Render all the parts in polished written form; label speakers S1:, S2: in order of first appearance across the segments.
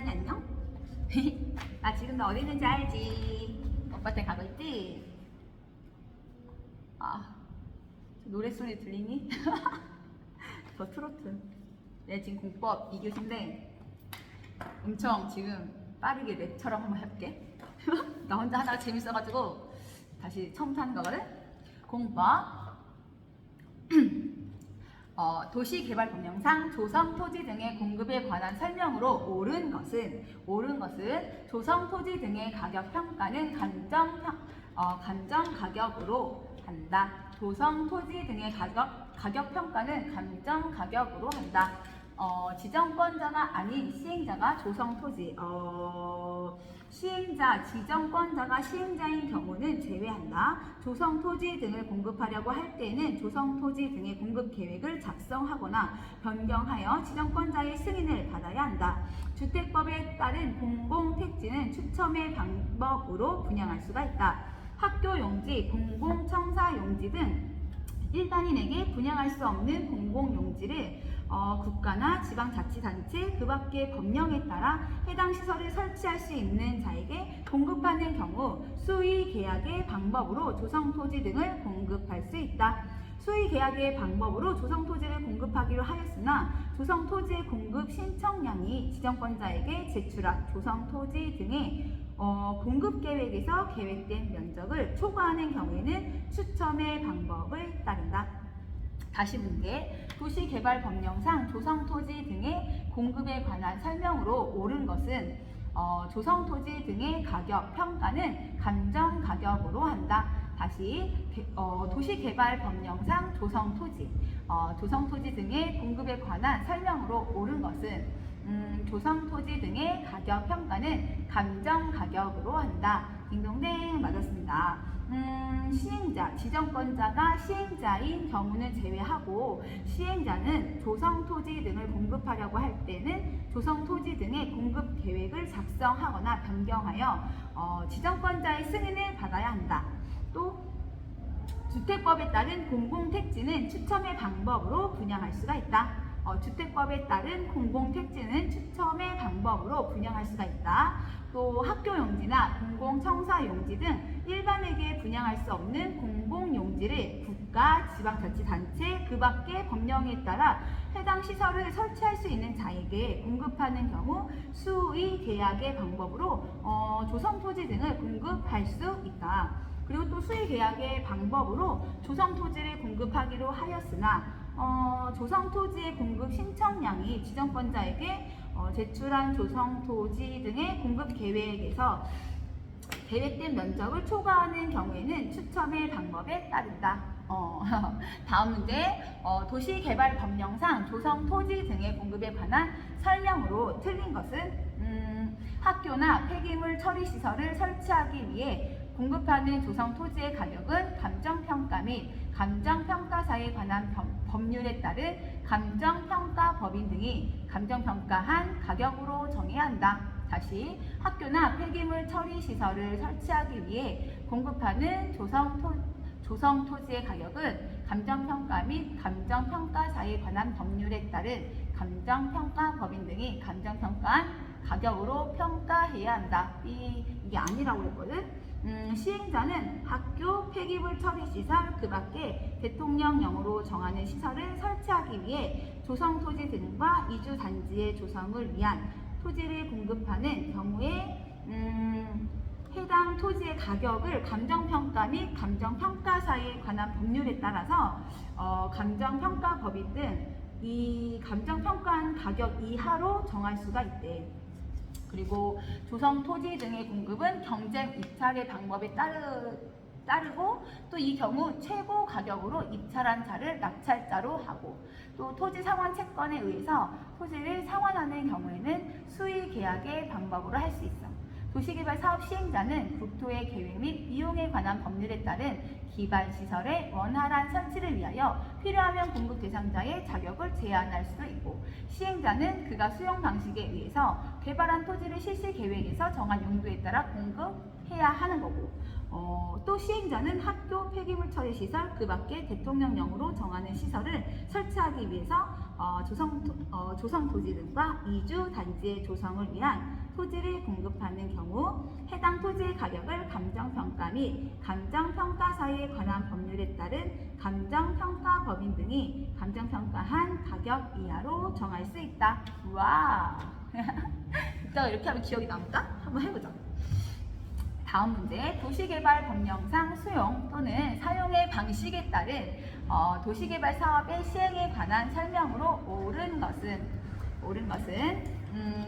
S1: 세안이 안녕? 나 지금 너 어디 있는지 알지? 오빠한테 가고 있지? 아, 저 노래소리 들리니? 저 트로트. 내가 지금 공법 2교시인데 엄청 지금 빠르게 랩처럼 한번 해볼게. 나 혼자 하다가 재밌어가지고 다시 처음부터 하는 거거든? 공법 도시개발법령상 조성 토지 등의 공급에 관한 설명으로 옳은 것은 조성 토지 등의 가격 평가는 감정 가격으로 한다. 조성 토지 등의 가격 평가는 감정 가격으로 한다. 지정권자가 아닌 시행자가 조성 토지, 지정권자가 시행자인 경우는 제외한다. 조성 토지 등을 공급하려고 할 때에는 조성 토지 등의 공급 계획을 작성하거나 변경하여 지정권자의 승인을 받아야 한다. 주택법에 따른 공공택지는 추첨의 방법으로 분양할 수가 있다. 학교 용지, 공공청사 용지 등 일반인에게 분양할 수 없는 공공용지를 국가나 지방자치단체 그 밖의 법령에 따라 해당 시설을 설치할 수 있는 자에게 공급하는 경우 수의계약의 방법으로 조성토지 등을 공급할 수 있다. 수의계약의 방법으로 조성토지를 공급하기로 하였으나 조성토지의 공급 신청량이 지정권자에게 제출한 조성토지 등의 공급계획에서 계획된 면적을 초과하는 경우에는 추첨의 방법을 따른다. 다시 문제. 도시개발법령상 조성토지 등의 공급에 관한 설명으로 옳은 것은 조성토지 등의 가격 평가는 감정가격으로 한다. 다시 도시개발법령상 조성토지 등의 공급에 관한 설명으로 옳은 것은 조성토지 등의 가격 평가는 감정가격으로 한다. 딩동댕 맞았습니다. 지정권자가 시행자인 경우는 제외하고 시행자는 조성토지 등을 공급하려고 할 때는 조성토지 등의 공급 계획을 작성하거나 변경하여 지정권자의 승인을 받아야 한다. 또 주택법에 따른 공공택지는 추첨의 방법으로 분양할 수가 있다. 주택법에 따른 공공택지는 추첨의 방법으로 분양할 수가 있다. 또 학교용지나 공공청사용지 등 일반에게 분양할 수 없는 공공용지를 국가, 지방자치단체 그 밖의 법령에 따라 해당 시설을 설치할 수 있는 자에게 공급하는 경우 수의계약의 방법으로 조성토지 등을 공급할 수 있다. 그리고 또 수의계약의 방법으로 조성토지를 공급하기로 하였으나 조성토지의 공급 신청량이 지정권자에게 제출한 조성토지 등의 공급 계획에서 계획된 면적을 초과하는 경우에는 추첨의 방법에 따른다. 다음 문제. 도시개발법령상 조성토지 등의 공급에 관한 설명으로 틀린 것은 학교나 폐기물 처리시설을 설치하기 위해 공급하는 조성토지의 가격은 감정평가 및 감정평가사에 관한 법률에 따른 감정평가법인 등이 감정평가한 가격으로 정해야 한다. 다시 학교나 폐기물 처리시설을 설치하기 위해 공급하는 조성토지의 가격은 감정평가 및 감정평가사에 관한 법률에 따른 감정평가법인 등이 감정평가한 가격으로 평가해야 한다. 이게 아니라고 했거든. 시행자는 학교, 폐기물 처리시설 그 밖에 대통령령으로 정하는 시설을 설치하기 위해 조성토지 등과 이주단지의 조성을 위한 토지를 공급하는 경우에 해당 토지의 가격을 감정평가 및 감정평가사에 관한 법률에 따라서 감정평가법인 등 이 감정평가한 가격 이하로 정할 수가 있대. 그리고 조성토지 등의 공급은 경쟁 입찰의 방법에 따르고 또 이 경우 최고 가격으로 입찰한 자를 낙찰자로 하고 또 토지 상환 채권에 의해서 토지를 상환하는 경우에는 수의계약의 방법으로 할 수 있어. 도시개발 사업 시행자는 국토의 계획 및 이용에 관한 법률에 따른 기반시설의 원활한 설치를 위하여 필요하면 공급 대상자의 자격을 제한할 수도 있고 시행자는 그가 수용 방식에 의해서 개발한 토지를 실시 계획에서 정한 용도에 따라 공급해야 하는 거고 또 시행자는 학교, 폐기물 처리 시설 그 밖에 대통령령으로 정하는 시설을 설치하기 위해서 조성 토지 등과 이주 단지의 조성을 위한 토지를 공급하는 경우 해당 토지의 가격을 감정평가 및 감정평가사에 관한 법률에 따른 감정평가법인 등이 감정평가한 가격 이하로 정할 수 있다. 우와! 이따가 이렇게 하면 기억이 남을까? 한번 해보자. 다음 문제, 도시개발법령상 수용 또는 사용의 방식에 따른 도시개발 사업의 시행에 관한 설명으로 옳은 것은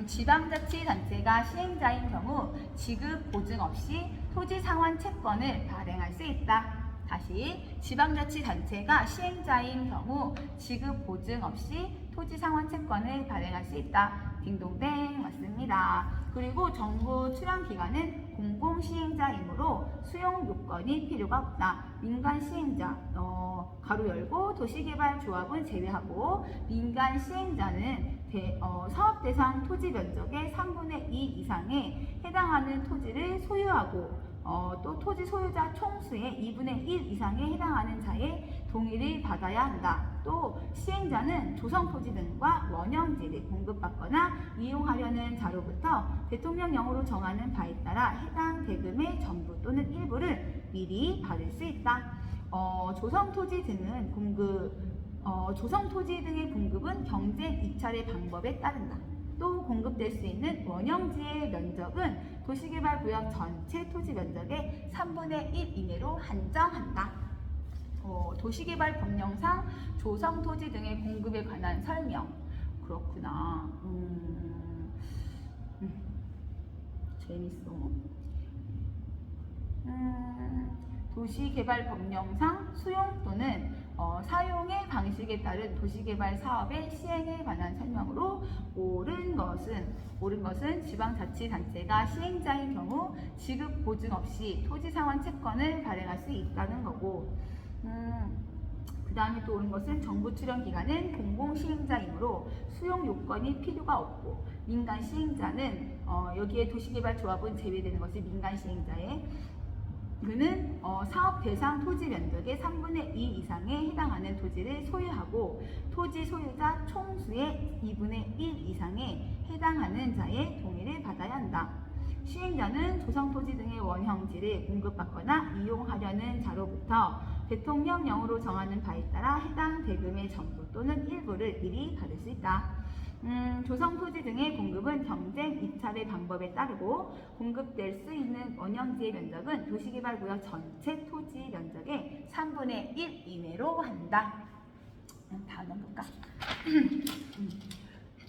S1: 지방자치단체가 시행자인 경우 지급 보증 없이 토지 상환 채권을 발행할 수 있다. 다시, 지방자치단체가 시행자인 경우 지급 보증 없이 토지 상환 채권을 발행할 수 있다. 딩동댕 맞습니다. 그리고 정부 출연 기관은 공공시행자이므로 수용 요건이 필요가 없다. 민간 시행자 가로 열고 도시개발조합은 제외하고 민간 시행자는 사업 대상 토지 면적의 3분의 2 이상에 해당하는 토지를 소유하고 또 토지 소유자 총수의 2분의 1 이상에 해당하는 자의 동의를 받아야 한다. 또 시행자는 조성토지 등과 원형지를 공급받거나 이용하려는 자로부터 대통령령으로 정하는 바에 따라 해당 대금의 전부 또는 일부를 미리 받을 수 있다. 조성토지 등의 공급은 경쟁 입찰의 방법에 따른다. 또 공급될 수 있는 원형지의 면적은 도시개발구역 전체 토지 면적의 3분의 1 이내로 한정한다. 도시개발법령상 조성토지 등의 공급에 관한 설명. 그렇구나. 재밌어. 도시개발법령상 수용 또는 사용의 방식에 따른 도시개발 사업의 시행에 관한 설명으로 옳은 것은 지방자치단체가 시행자인 경우 지급 보증 없이 토지 상환 채권을 발행할 수 있다는 거고, 그 다음에 또 옳은 것은 정부 출연 기관은 공공시행자이므로 수용 요건이 필요가 없고, 민간 시행자는 여기에 도시개발조합은 제외되는 것이 민간 시행자에 그는 사업 대상 토지 면적의 3분의 2 이상에 해당하는 토지를 소유하고 토지 소유자 총수의 2분의 1 이상에 해당하는 자의 동의를 받아야 한다. 시행자는 조성토지 등의 원형지를 공급받거나 이용하려는 자로부터 대통령령으로 정하는 바에 따라 해당 대금의 전부 또는 일부를 미리 받을 수 있다. 조성토지 등의 공급은 경쟁 입찰의 방법에 따르고 공급될 수 있는 원형지의 면적은 도시개발구역 전체 토지 면적의 3분의 1 이내로 한다. 다음 넘볼까?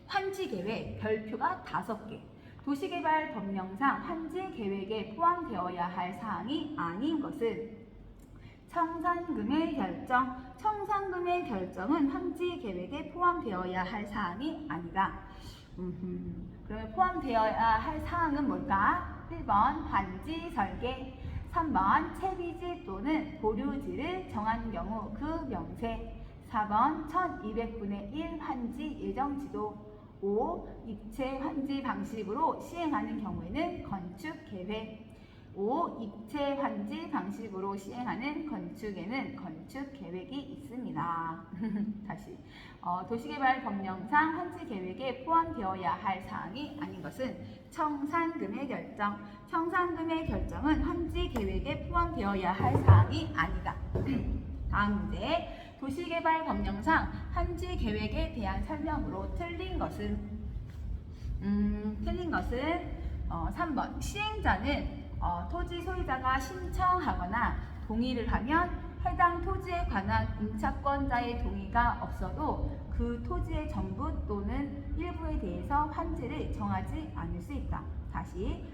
S1: 환지계획 별표가 5개. 도시개발법령상 환지계획에 포함되어야 할 사항이 아닌 것은 청산금의 결정은 환지계획에 포함되어야 할 사항이 아니다. 그러면 포함되어야 할 사항은 뭘까? 1번 환지 설계, 3번 채비지 또는 보류지를 정한 경우 그 명세, 4번 1200분의 1 환지 예정지도, 5. 입체 환지 방식으로 시행하는 경우에는 건축계획, 5. 입체 환지 방식으로 시행하는 건축에는 건축계획이 있습니다. 다시 도시개발법령상 환지계획에 포함되어야 할 사항이 아닌 것은 청산금의 결정은 환지계획에 포함되어야 할 사항이 아니다. 다음 문제, 도시개발법령상 환지계획에 대한 설명으로 틀린 것은 3번 시행자는 토지 소유자가 신청하거나 동의를 하면 해당 토지에 관한 임차권자의 동의가 없어도 그 토지의 전부 또는 일부에 대해서 환지를 정하지 않을 수 있다. 다시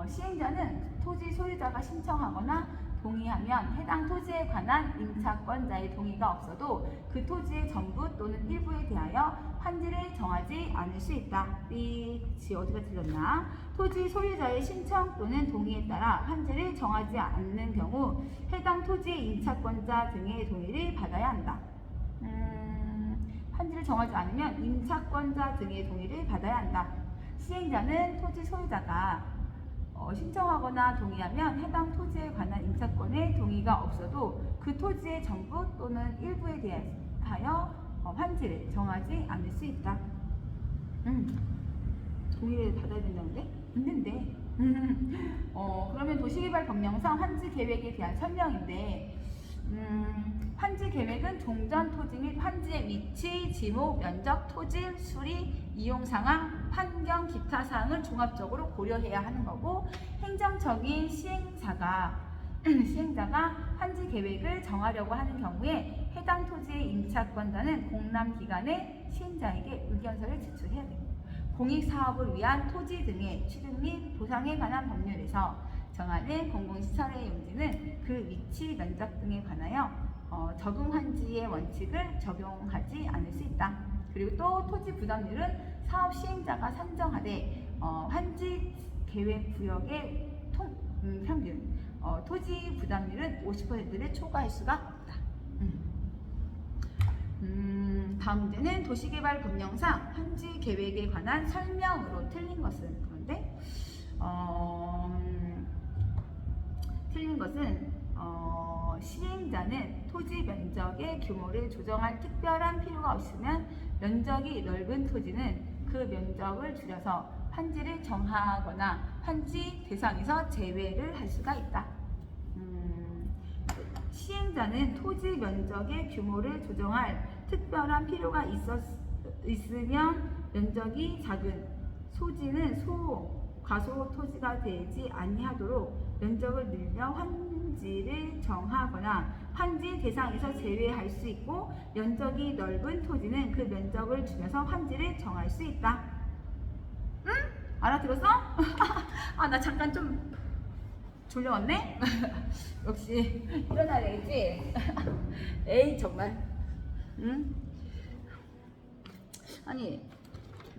S1: 시행자는 토지 소유자가 신청하거나 동의하면 해당 토지에 관한 임차권자의 동의가 없어도 그 토지의 전부 또는 일부에 대하여 환지를 정하지 않을 수 있다. 어디가 틀렸나? 토지 소유자의 신청 또는 동의에 따라 환지를 정하지 않는 경우 해당 토지의 임차권자 등의 동의를 받아야 한다. 환지를 정하지 않으면 임차권자 등의 동의를 받아야 한다. 시행자는 토지 소유자가 신청하거나 동의하면 해당 토지에 관한 임차권의 동의가 없어도 그 토지의 전부 또는 일부에 대하여 환지를 정하지 않을 수 있다. 동의를 받아야 된다는데? 있는데. 그러면 도시개발법령상 환지 계획에 대한 설명인데, 환지 계획은 종전 토지 및 환지의 위치, 지목, 면적, 토질, 수리, 이용 상황, 환경, 기타 사항을 종합적으로 고려해야 하는 거고, 행정적인 시행자가 환지 계획을 정하려고 하는 경우에 해당 토지의 임차권자는 공람기관의 시행자에게 의견서를 제출해야 됩니다. 공익사업을 위한 토지 등의 취득 및 보상에 관한 법률에서 정하는 공공시설의 용지는 그 위치, 면적 등에 관하여 적용 환지의 원칙을 적용하지 않을 수 있다. 그리고 또 토지 부담률은 사업 시행자가 산정하되 환지 계획 구역의 평균 토지 부담률은 50%를 초과할 수가 없다. 다음 문제는 도시개발법령상 환지 계획에 관한 설명으로 틀린 것은, 그런데 틀린 것은 시행자는 토지 면적의 규모를 조정할 특별한 필요가 없으면 면적이 넓은 토지는 그 면적을 줄여서 환지를 정하거나 환지 대상에서 제외를 할 수가 있다. 시행자는 토지 면적의 규모를 조정할 특별한 필요가 있으면 면적이 작은 소지는 과소 토지가 되지 아니하도록 면적을 늘려 환지를 정하거나 환지 대상에서 제외할 수 있고, 면적이 넓은 토지는 그 면적을 줄여서 환지를 정할 수 있다. 응? 알아들었어? 아, 나 잠깐 좀 졸려왔네? 역시 일어나야 되겠지? 에이 정말. 응? 아니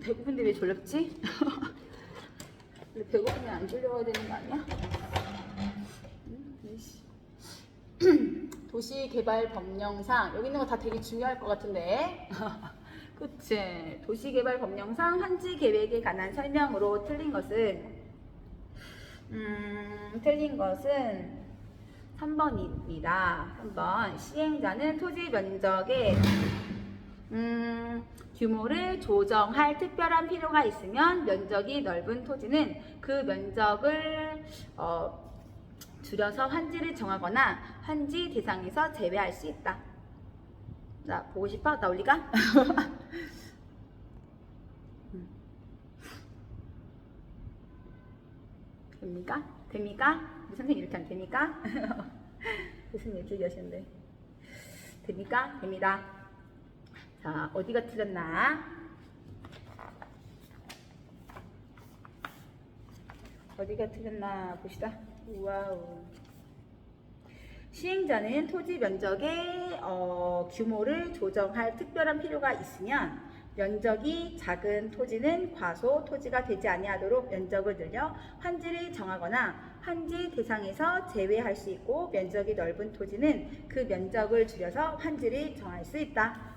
S1: 배고픈데 왜 졸렵지? 근데 배고프면 안 졸려야 되는 거 아니야? 도시개발법령상 여기 있는 거 다 되게 중요할 것 같은데 그치? 도시개발법령상 환지 계획에 관한 설명으로 틀린 것은 3번입니다. 3번 시행자는 토지 면적의 규모를 조정할 특별한 필요가 있으면 면적이 넓은 토지는 그 면적을 줄여서 환지를 정하거나 환지 대상에서 제외할 수 있다. 자, 보고 싶어? 나 올리가? 됩니까? 됩니까? 우리 선생님 이렇게 하면 됩니까? 교수님 이렇게 얘기하시는데 됩니까? 됩니다. 자, 어디가 틀렸나? 어디가 틀렸나 봅시다. 와우. 시행자는 토지 면적의 규모를 조정할 특별한 필요가 있으면 면적이 작은 토지는 과소 토지가 되지 아니하도록 면적을 늘려 환지를 정하거나 환지 대상에서 제외할 수 있고, 면적이 넓은 토지는 그 면적을 줄여서 환지를 정할 수 있다.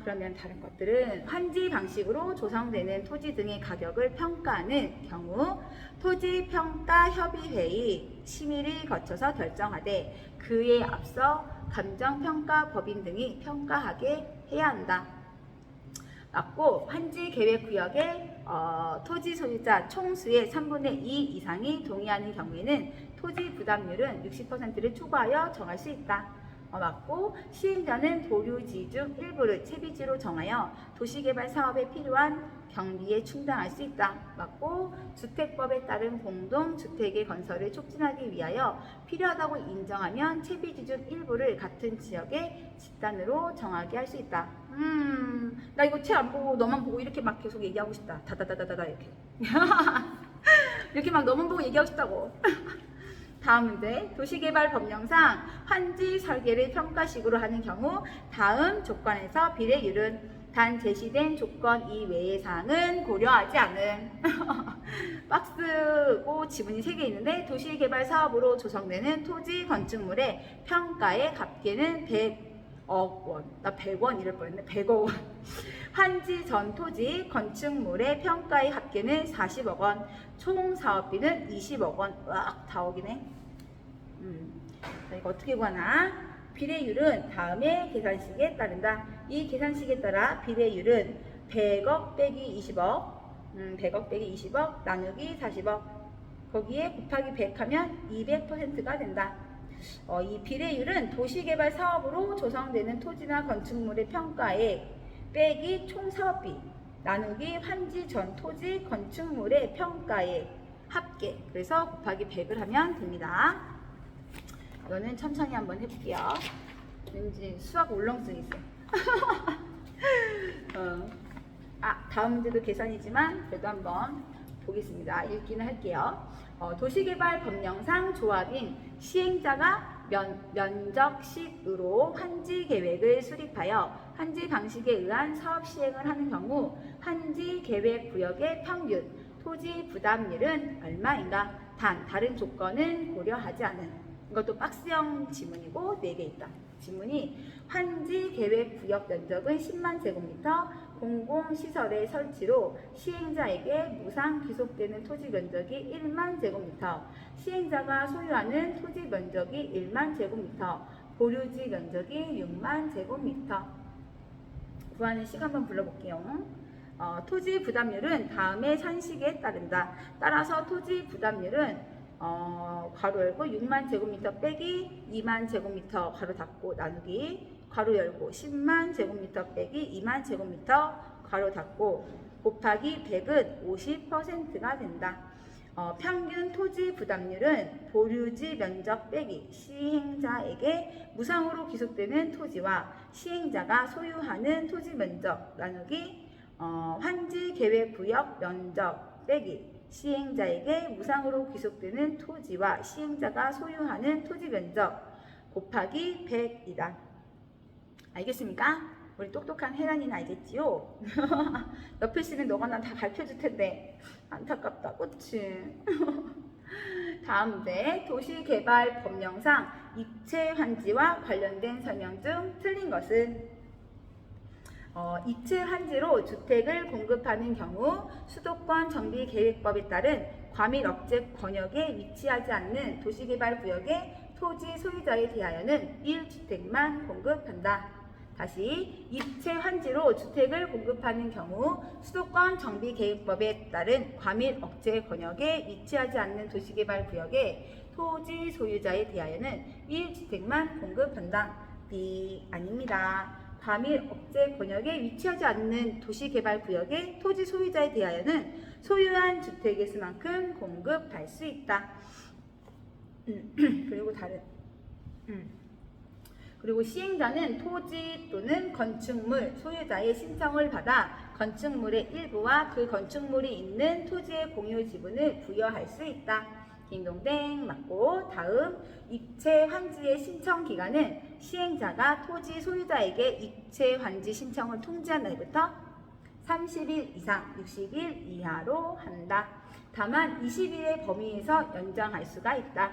S1: 그러면 다른 것들은 환지 방식으로 조성되는 토지 등의 가격을 평가하는 경우 토지평가협의회의 심의를 거쳐서 결정하되 그에 앞서 감정평가법인 등이 평가하게 해야 한다. 맞고, 환지 계획구역의 토지 소유자 총수의 3분의 2 이상이 동의하는 경우에는 토지 부담률은 60%를 초과하여 정할 수 있다. 맞고, 시행자는 보류지 중 일부를 채비지로 정하여 도시개발 사업에 필요한 경비에 충당할 수 있다. 맞고, 주택법에 따른 공동주택의 건설을 촉진하기 위하여 필요하다고 인정하면 채비지 중 일부를 같은 지역의 집단으로 정하게 할 수 있다. 나 이거 책 안 보고 너만 보고 이렇게 막 계속 얘기하고 싶다. 다다다다다 이렇게. 이렇게 막 너만 보고 얘기하고 싶다고. 다음 문제. 도시개발법령상 환지 설계를 평가식으로 하는 경우 다음 조건에서 비례율은 단 제시된 조건 이외의 사항은 고려하지 않은. 박스고 지문이 3개 있는데, 도시개발 사업으로 조성되는 토지 건축물의 평가의 합계는 100억 원. 나 100원 이럴 뻔했네. 100억 원. 환지 전 토지 건축물의 평가의 합계는 40억 원, 총 사업비는 20억 원. 으악, 4억이네. 자, 이거 어떻게 구하나? 비례율은 다음의 계산식에 따른다. 이 계산식에 따라 비례율은 100억 빼기 20억, 100억 빼기 20억 나누기 40억, 거기에 곱하기 100 하면 200%가 된다. 이 비례율은 도시개발 사업으로 조성되는 토지나 건축물의 평가액 빼기 총 사업비 나누기 환지 전 토지 건축물의 평가액 합계, 그래서 곱하기 100을 하면 됩니다. 이거는 천천히 한번 해볼게요. 왠지 수학 울렁증 있어. 다음 문제도 계산이지만 그래도 한번 보겠습니다. 읽기는 할게요. 도시개발 법령상 조합인 시행자가 면적식으로 환지 계획을 수립하여 환지 방식에 의한 사업 시행을 하는 경우 환지 계획 구역의 평균 토지 부담률은 얼마인가? 단 다른 조건은 고려하지 않은. 이것도 박스형 지문이고 4개 있다. 지문이 환지 계획 구역 면적은 10만 제곱미터, 공공시설의 설치로 시행자에게 무상 귀속되는 토지 면적이 1만 제곱미터, 시행자가 소유하는 토지 면적이 1만 제곱미터, 보류지 면적이 6만 제곱미터. 구하는 식 한번 불러볼게요. 토지 부담률은 다음의 산식에 따른다. 따라서 토지 부담률은 괄호 열고 6만 제곱미터 빼기 2만 제곱미터 괄호 닫고 나누기 괄호 열고 10만 제곱미터 빼기 2만 제곱미터 괄호 닫고 곱하기 100은 50%가 된다. 평균 토지 부담률은 보류지 면적 빼기 시행자에게 무상으로 귀속되는 토지와 시행자가 소유하는 토지 면적 나누기 환지 계획 구역 면적 빼기 시행자에게 무상으로 귀속되는 토지와 시행자가 소유하는 토지 면적 곱하기 100이다. 알겠습니까? 우리 똑똑한 혜란이는 알겠지요? 옆에 씨는 너가 난 다 가르쳐줄 텐데 안타깝다, 그치? 다음 문제. 도시개발 법령상 입체 환지와 관련된 설명 중 틀린 것은? 입체 환지로 주택을 공급하는 경우 수도권 정비계획법에 따른 과밀 억제 권역에 위치하지 않는 도시개발구역의 토지 소유자에 대하여는 1주택만 공급한다. 다시, 입체 환지로 주택을 공급하는 경우 수도권 정비계획법에 따른 과밀 억제 권역에 위치하지 않는 도시개발구역의 토지 소유자에 대하여는 1주택만 공급한다. B 아닙니다. 과밀 억제 권역에 위치하지 않는 도시개발구역의 토지 소유자에 대하여는 소유한 주택의 수만큼 공급할 수 있다. 그리고 시행자는 토지 또는 건축물 소유자의 신청을 받아 건축물의 일부와 그 건축물이 있는 토지의 공유 지분을 부여할 수 있다. 딩동댕 맞고, 다음 입체 환지의 신청 기간은 시행자가 토지 소유자에게 입체 환지 신청을 통지한 날부터 30일 이상 60일 이하로 한다. 다만 20일의 범위에서 연장할 수가 있다.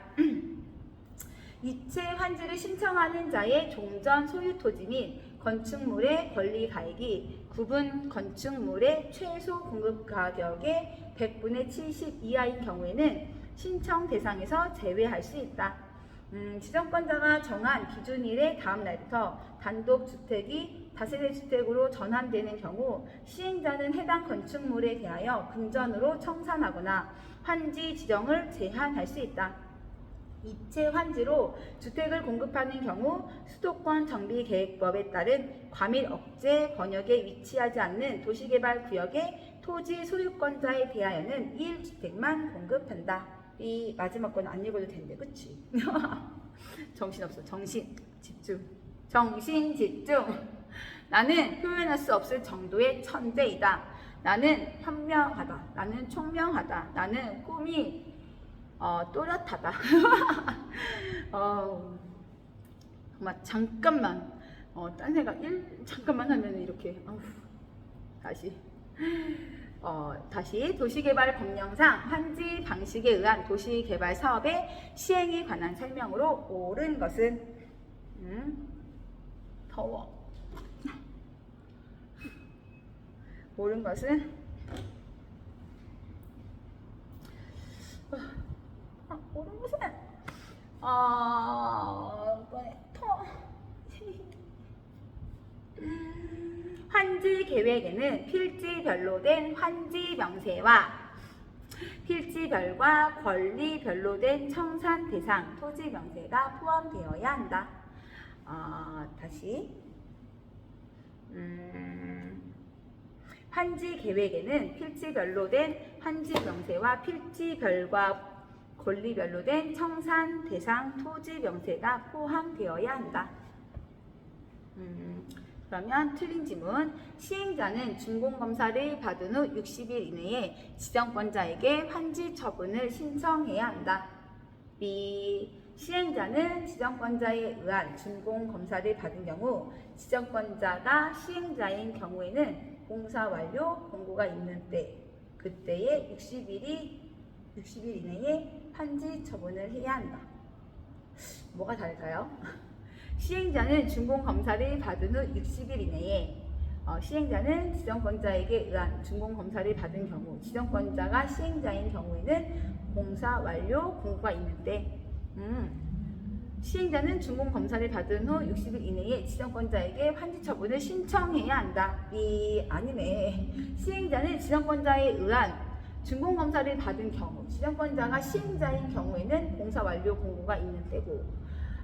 S1: 입체 환지를 신청하는 자의 종전 소유 토지 및 건축물의 권리 가액이 구분 건축물의 최소 공급 가격의 100분의 70 이하인 경우에는 신청 대상에서 제외할 수 있다. 지정권자가 정한 기준일의 다음 날부터 단독주택이 다세대 주택으로 전환되는 경우 시행자는 해당 건축물에 대하여 금전으로 청산하거나 환지 지정을 제한할 수 있다. 입체 환지로 주택을 공급하는 경우 수도권 정비계획법에 따른 과밀 억제 권역에 위치하지 않는 도시개발구역의 토지 소유권자에 대하여는 1주택만 공급한다. 이 마지막 건 안 읽어도 되는데, 그치? 정신없어. 정신 집중. 정신 집중. 나는 표현할 수 없을 정도의 천재이다. 나는 현명하다. 나는 총명하다. 나는 꿈이 또렷하다. 정말 잠깐만 딴 생각 잠깐만 하면 이렇게 다시 도시개발 법령상 환지 방식에 의한 도시개발 사업의 시행에 관한 설명으로 옳은 것은 더워. 옳은 것은 옳은 것은 계획에는 필지별로 된 환지 명세와 필지별과 권리별로 된 청산 대상 토지 명세가 포함되어야 한다. 다시 환지 계획에는 필지별로 된 환지 명세와 필지별과 권리별로 된 청산 대상 토지 명세가 포함되어야 한다. 그러면 틀린 지문. 시행자는 준공검사를 받은 후 60일 이내에 지정권자에게 환지 처분을 신청해야 한다. B. 시행자는 지정권자에 의한 준공검사를 받은 경우 지정권자가 시행자인 경우에는 공사 완료 공고가 있는 때 그때에 60일 이내에 환지 처분을 해야 한다. 뭐가 다를까요? 시행자는 준공검사를 받은 후 60일 이내에 시행자는 지정권자에게 의한 준공검사를 받은 경우 지정권자가 시행자인 경우에는 공사 완료 공고가 있는 때 시행자는 준공검사를 받은 후 60일 이내에 지정권자에게 환지 처분을 신청해야 한다. 아니네. 시행자는 지정권자에 의한 준공검사를 받은 경우 지정권자가 시행자인 경우에는 공사 완료 공고가 있는 때고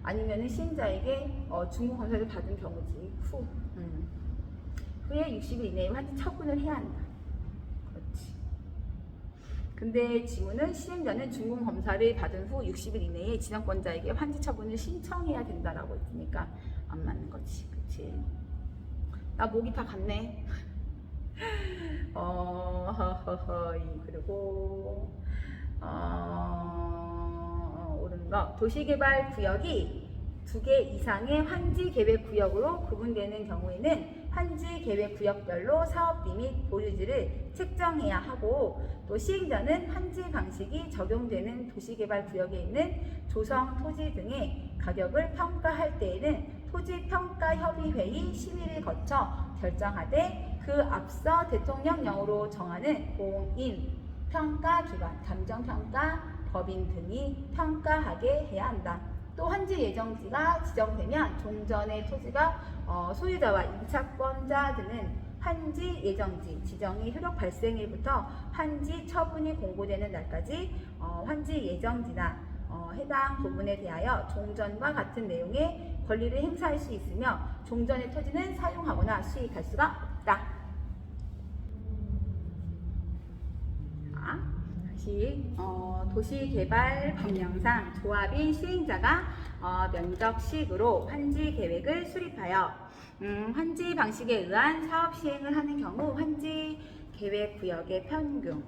S1: 아니면은 시행자에게 준공검사를 받은 경우지. 후에 60일 이내에 환지 처분을 해야 한다. 그렇지. 근데 지문은 시행자는 준공검사를 받은 후 60일 이내에 지정권자에게 환지 처분을 신청해야 된다라고 했으니까 안 맞는 거지. 그치? 나 목이 다 갔네. 그리고 옳은 거. 도시개발 구역이 2개 이상의 환지 계획 구역으로 구분되는 경우에는 환지 계획 구역별로 사업비 및 보유지를 책정해야 하고 또 시행자는 환지 방식이 적용되는 도시개발 구역에 있는 조성 토지 등의 가격을 평가할 때에는 토지평가협의회의 심의를 거쳐 결정하되 그 앞서 대통령령으로 정하는 공인 평가기관, 감정평가, 법인 등이 평가하게 해야 한다. 또 환지 예정지가 지정되면 종전의 토지가 소유자와 임차권자 등은 환지 예정지 지정이 효력 발생일부터 환지 처분이 공고되는 날까지 환지 예정지나 해당 부분에 대하여 종전과 같은 내용의 권리를 행사할 수 있으며 종전의 토지는 사용하거나 수익할 수가 없다. 도시개발 법령상 조합인 시행자가 면적식으로 환지 계획을 수립하여 환지 방식에 의한 사업 시행을 하는 경우 환지 계획 구역의 평균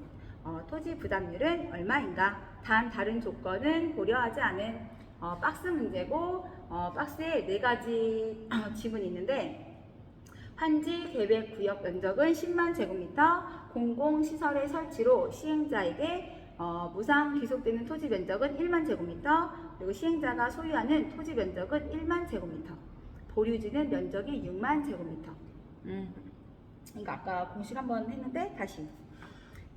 S1: 토지 부담률은 얼마인가? 단 다른 조건은 고려하지 않은 박스 문제고 박스에 4가지 지문이 있는데 환지 계획 구역 면적은 10만 제곱미터, 공공시설의 설치로 시행자에게 무상 귀속되는 토지 면적은 1만 제곱미터, 그리고 시행자가 소유하는 토지 면적은 1만 제곱미터, 보류지는 면적이 6만 제곱미터. 이거 아까 공식 한번 했는데 다시.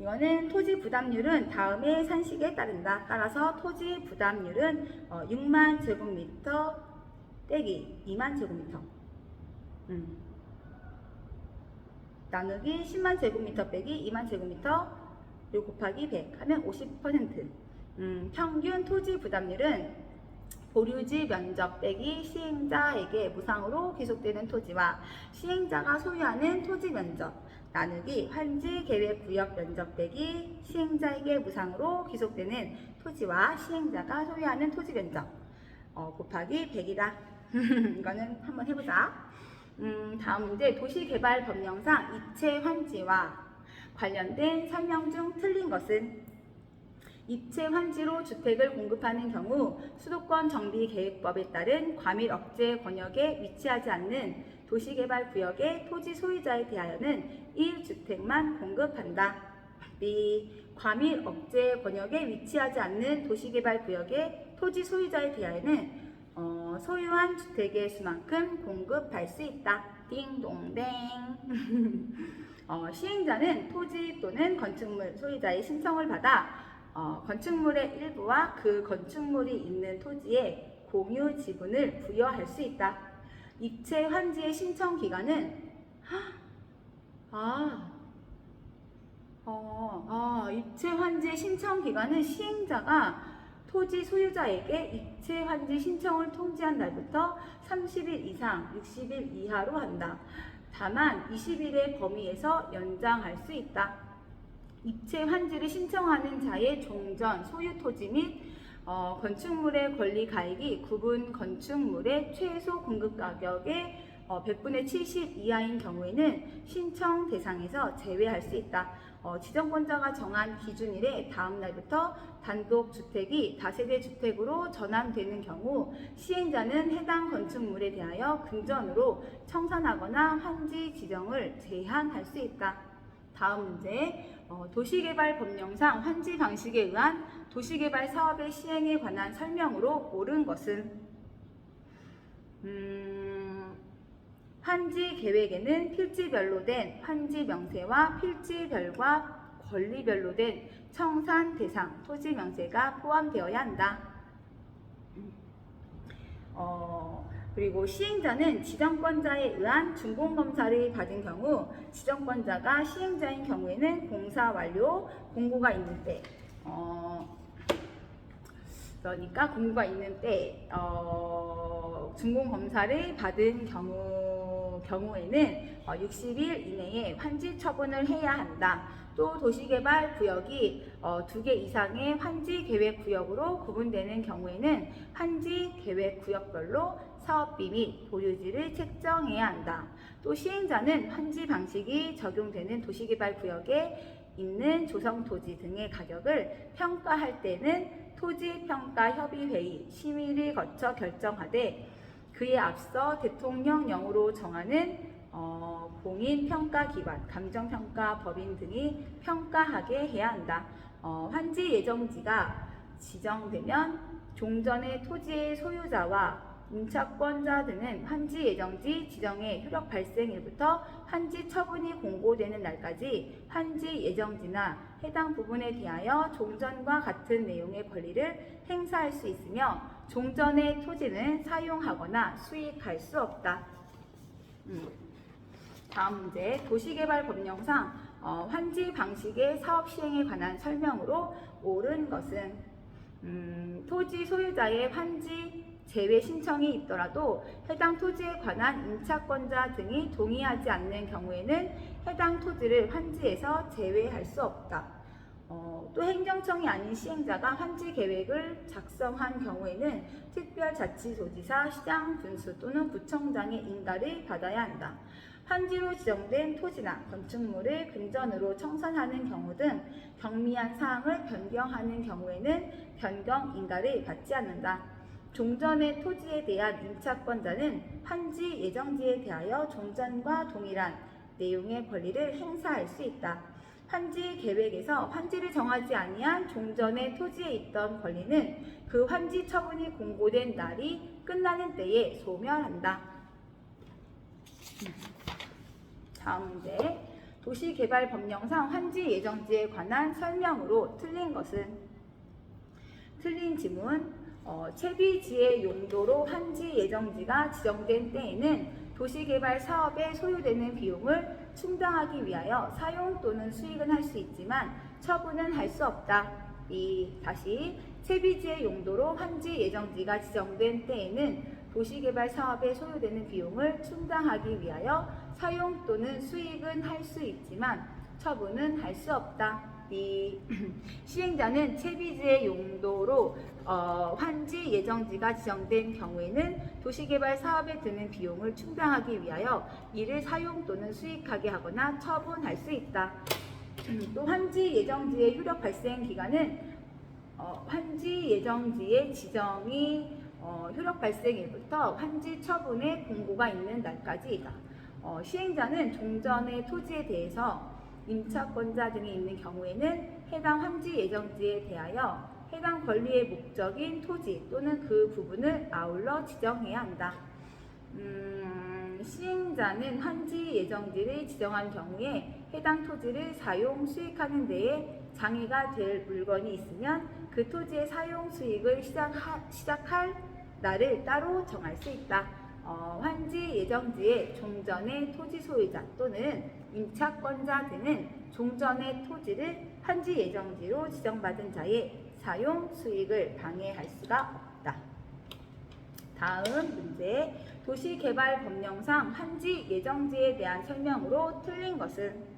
S1: 이거는 토지 부담률은 다음의 산식에 따른다. 따라서 토지 부담률은 6만 제곱미터 빼기 2만 제곱미터. 나누기 10만 제곱미터 빼기 2만 제곱미터 그리고 곱하기 100 하면 50%. 평균 토지 부담률은 보류지 면적 빼기 시행자에게 무상으로 귀속되는 토지와 시행자가 소유하는 토지 면적 나누기 환지 계획 구역 면적 빼기 시행자에게 무상으로 귀속되는 토지와 시행자가 소유하는 토지 면적 곱하기 100이다. 이거는 한번 해보자. 다음 문제. 도시개발 법령상 입체 환지와 관련된 설명 중 틀린 것은 입체 환지로 주택을 공급하는 경우 수도권 정비계획법에 따른 과밀 억제 권역에 위치하지 않는 도시개발 구역의 토지 소유자에 대하여는 1주택만 공급한다. B. 과밀 억제 권역에 위치하지 않는 도시개발 구역의 토지 소유자에 대하여는 소유한 주택의 수만큼 공급할 수 있다. 딩동댕. 시행자는 토지 또는 건축물 소유자의 신청을 받아 건축물의 일부와 그 건축물이 있는 토지에 공유 지분을 부여할 수 있다. 입체 환지의 신청 기간은 입체 환지 신청 기간은 시행자가 토지 소유자에게 입체 환지 신청을 통지한 날부터 30일 이상 60일 이하로 한다. 다만 20일의 범위에서 연장할 수 있다. 입체 환지를 신청하는 자의 종전, 소유 토지 및 건축물의 권리 가액이 구분 건축물의 최소 공급 가격의 100분의 70 이하인 경우에는 신청 대상에서 제외할 수 있다. 지정권자가 정한 기준일의 다음 날부터 단독 주택이 다세대 주택으로 전환되는 경우 시행자는 해당 건축물에 대하여 금전으로 청산하거나 환지 지정을 제한할 수 있다. 다음 문제, 도시개발법령상 환지 방식에 의한 도시개발 사업의 시행에 관한 설명으로 옳은 것은 환지 계획에는 필지별로 된 환지 명세와 필지별과 권리별로 된 청산 대상 토지 명세가 포함되어야 한다. 그리고 시행자는 지정권자에 의한 준공검사를 받은 경우 지정권자가 시행자인 경우에는 공사 완료 공고가 있는 때 그러니까 공고가 있는 때 준공검사를 받은 경우에는 60일 이내에 환지 처분을 해야 한다. 또 도시개발 구역이 2개 이상의 환지 계획 구역으로 구분되는 경우에는 환지 계획 구역별로 사업비 및 보유지를 책정해야 한다. 또 시행자는 환지 방식이 적용되는 도시개발 구역에 있는 조성토지 등의 가격을 평가할 때는 토지평가협의회의 심의를 거쳐 결정하되 그에 앞서 대통령령으로 정하는 공인평가기관, 감정평가법인 등이 평가하게 해야 한다. 환지 예정지가 지정되면 종전의 토지의 소유자와 임차권자 등은 환지 예정지 지정의 효력 발생일부터 환지 처분이 공고되는 날까지 환지 예정지나 해당 부분에 대하여 종전과 같은 내용의 권리를 행사할 수 있으며 종전의 토지는 사용하거나 수익할 수 없다. 다음 문제, 도시개발법령상 환지 방식의 사업 시행에 관한 설명으로 옳은 것은 토지 소유자의 환지 제외 신청이 있더라도 해당 토지에 관한 임차권자 등이 동의하지 않는 경우에는 해당 토지를 환지에서 제외할 수 없다. 또 행정청이 아닌 시행자가 환지 계획을 작성한 경우에는 특별자치도지사, 시장 군수 또는 구청장의 인가를 받아야 한다. 환지로 지정된 토지나 건축물을 금전으로 청산하는 경우 등 경미한 사항을 변경하는 경우에는 변경 인가를 받지 않는다. 종전의 토지에 대한 임차권자는 환지 예정지에 대하여 종전과 동일한 내용의 권리를 행사할 수 있다. 환지 계획에서 환지를 정하지 아니한 종전의 토지에 있던 권리는 그 환지 처분이 공고된 날이 끝나는 때에 소멸한다. 다음 문제, 도시개발법령상 환지 예정지에 관한 설명으로 틀린 것은 틀린 지문, 채비지의 용도로 환지 예정지가 지정된 때에는 도시개발 사업에 소요되는 비용을 충당하기 위하여 사용 또는 수익은 할 수 있지만 처분은 할 수 없다. 다시 채비지의 용도로 환지 예정지가 지정된 때에는 도시개발 사업에 소요되는 비용을 충당하기 위하여 사용 또는 수익은 할 수 있지만 처분은 할 수 없다. 시행자는 채비지의 용도로 환지 예정지가 지정된 경우에는 도시개발 사업에 드는 비용을 충당하기 위하여 이를 사용 또는 수익하게 하거나 처분할 수 있다. 또 환지 예정지의 효력 발생 기간은 환지 예정지의 지정이 효력 발생일부터 환지 처분의 공고가 있는 날까지이다. 시행자는 종전의 토지에 대해서 임차권자 등이 있는 경우에는 해당 환지 예정지에 대하여 해당 권리의 목적인 토지 또는 그 부분을 아울러 지정해야 한다. 시행자는 환지 예정지를 지정한 경우에 해당 토지를 사용, 수익하는 데에 장애가 될 물건이 있으면 그 토지의 사용, 수익을 시작할 날을 따로 정할 수 있다. 환지 예정지의 종전의 토지 소유자 또는 임차권자 등은 종전의 토지를 환지 예정지로 지정받은 자의 사용 수익을 방해할 수가 없다. 다음 문제. 도시개발법령상 환지 예정지에 대한 설명으로 틀린 것은?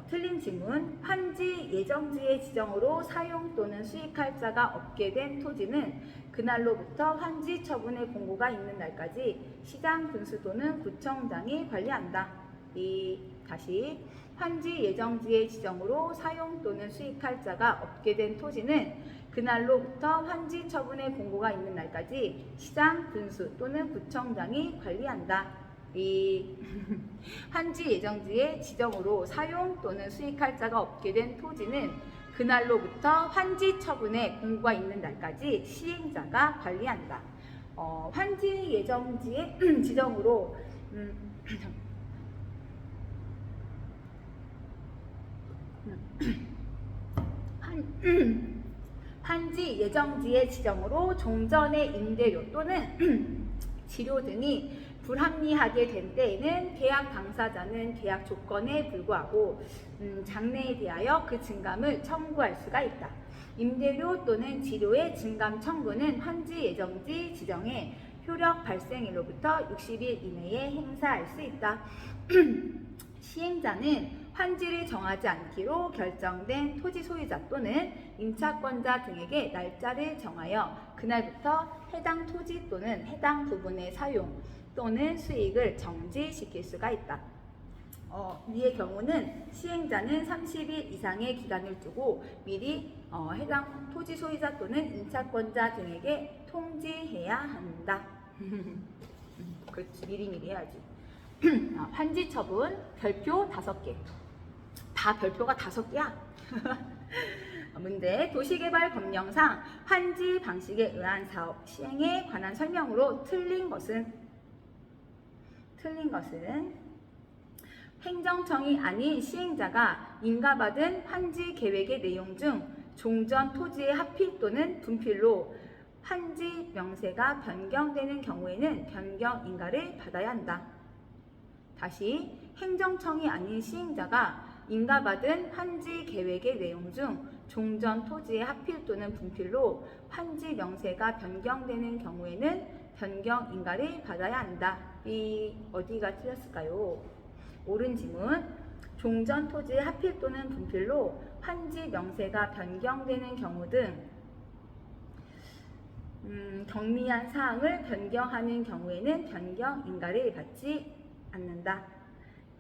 S1: 틀린 지문. 환지 예정지의 지정으로 사용 또는 수익할 자가 없게 된 토지는 그날로부터 환지 처분의 공고가 있는 날까지 시장 군수 또는 구청장이 관리한다. 다시. 환지 예정지의 지정으로 사용 또는 수익할 자가 없게 된 토지는 그날로부터 환지 처분의 공고가 있는 날까지 시장 군수 또는 구청장이 관리한다. 환지 예정지의 지정으로 사용 또는 수익할 자가 없게 된 토지는 그날로부터 환지 처분의 공고가 있는 날까지 시행자가 관리한다. 환지 예정지의 지정으로 환지 예정지의 지정으로 종전의 임대료 또는 지료 등이 불합리하게 된 때에는 계약 당사자는 계약 조건에 불구하고 장래에 대하여 그 증감을 청구할 수가 있다. 임대료 또는 지료의 증감 청구는 환지 예정지 지정의 효력 발생일로부터 60일 이내에 행사할 수 있다. 시행자는 환지를 정하지 않기로 결정된 토지 소유자 또는 임차권자 등에게 날짜를 정하여 그날부터 해당 토지 또는 해당 부분의 사용 또는 수익을 정지시킬 수가 있다. 이의 경우는 시행자는 30일 이상의 기간을 두고 미리 해당 토지 소유자 또는 임차권자 등에게 통지해야 한다. 그렇지, 미리미리 해야지. 환지 처분 별표 5개. 다 별표가 5개야. 문제. 도시개발법령상 환지 방식에 의한 사업 시행에 관한 설명으로 틀린 것은? 행정청이 아닌 시행자가 인가받은 환지 계획의 내용 중 종전 토지의 합필 또는 분필로 환지 명세가 변경되는 경우에는 변경 인가를 받아야 한다. 다시. 행정청이 아닌 시행자가 인가받은 환지 계획의 내용 중 종전 토지의 합필 또는 분필로 환지 명세가 변경되는 경우에는 변경 인가를 받아야 한다. 어디가 틀렸을까요? 옳은 지문. 종전 토지의 합필 또는 분필로 환지 명세가 변경되는 경우 등 경미한 사항을 변경하는 경우에는 변경 인가를 받지 않는다.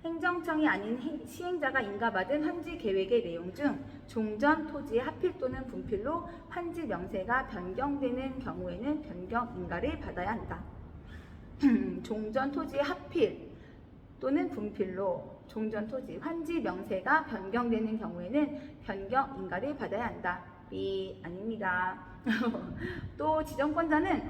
S1: 행정청이 아닌 시행자가 인가받은 환지 계획의 내용 중 종전 토지의 합필 또는 분필로 환지 명세가 변경되는 경우에는 변경 인가를 받아야 한다. 종전 토지의 합필 또는 분필로 종전 토지 환지 명세가 변경되는 경우에는 변경 인가를 받아야 한다. 아닙니다. 또 지정권자는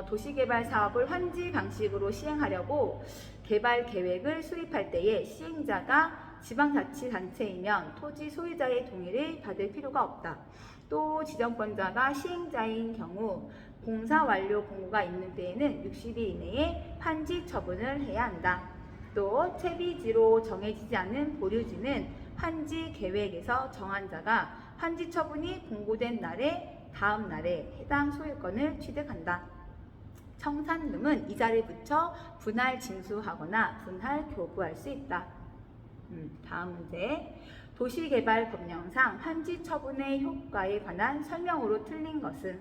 S1: 도시개발 사업을 환지 방식으로 시행하려고 개발 계획을 수립할 때에 시행자가 지방자치단체이면 토지 소유자의 동의를 받을 필요가 없다. 또 지정권자가 시행자인 경우 공사 완료 공고가 있는 때에는 60일 이내에 환지 처분을 해야 한다. 또 채비지로 정해지지 않은 보류지는 환지 계획에서 정한 자가 환지 처분이 공고된 날에 다음 날에 해당 소유권을 취득한다. 청산금은 이자를 붙여 분할 징수하거나 분할 교부할 수 있다. 다음 문제. 도시개발법령상 환지 처분의 효과에 관한 설명으로 틀린 것은?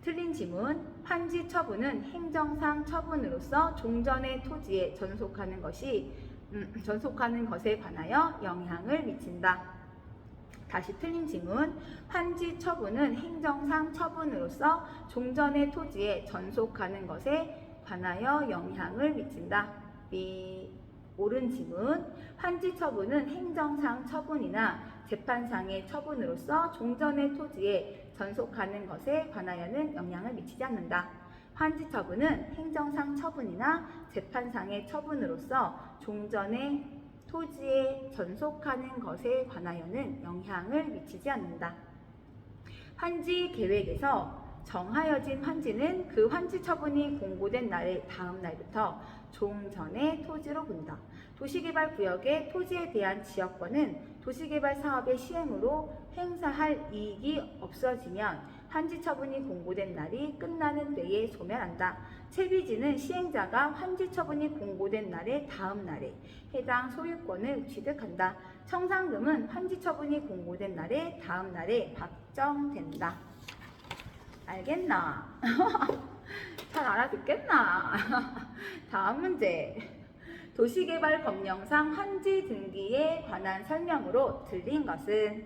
S1: 틀린 지문. 환지 처분은 행정상 처분으로서 종전의 토지에 전속하는 것에 관하여 영향을 미친다. 다시 틀린 지문. 환지 처분은 행정상 처분으로서 종전의 토지에 전속하는 것에 관하여 영향을 미친다. 옳은 지문. 환지 처분은 행정상 처분이나 재판상의 처분으로서 종전의 토지에 전속하는 것에 관하여는 영향을 미치지 않는다. 환지 처분은 행정상 처분이나 재판상의 처분으로서 종전의 토지에 전속하는 것에 관하여는 영향을 미치지 않는다. 환지 계획에서 정하여진 환지는 그 환지 처분이 공고된 날의 다음 날부터 종전의 토지로 본다. 도시개발구역의 토지에 대한 지역권은 도시개발 사업의 시행으로 행사할 이익이 없어지면 환지 처분이 공고된 날이 끝나는 때에 소멸한다. 채비지는 시행자가 환지 처분이 공고된 날의 다음 날에 해당 소유권을 취득한다. 청산금은 환지 처분이 공고된 날의 다음 날에 확정된다. 알겠나? 잘 알아듣겠나? 다음 문제. 도시개발법령상 환지 등기에 관한 설명으로 틀린 것은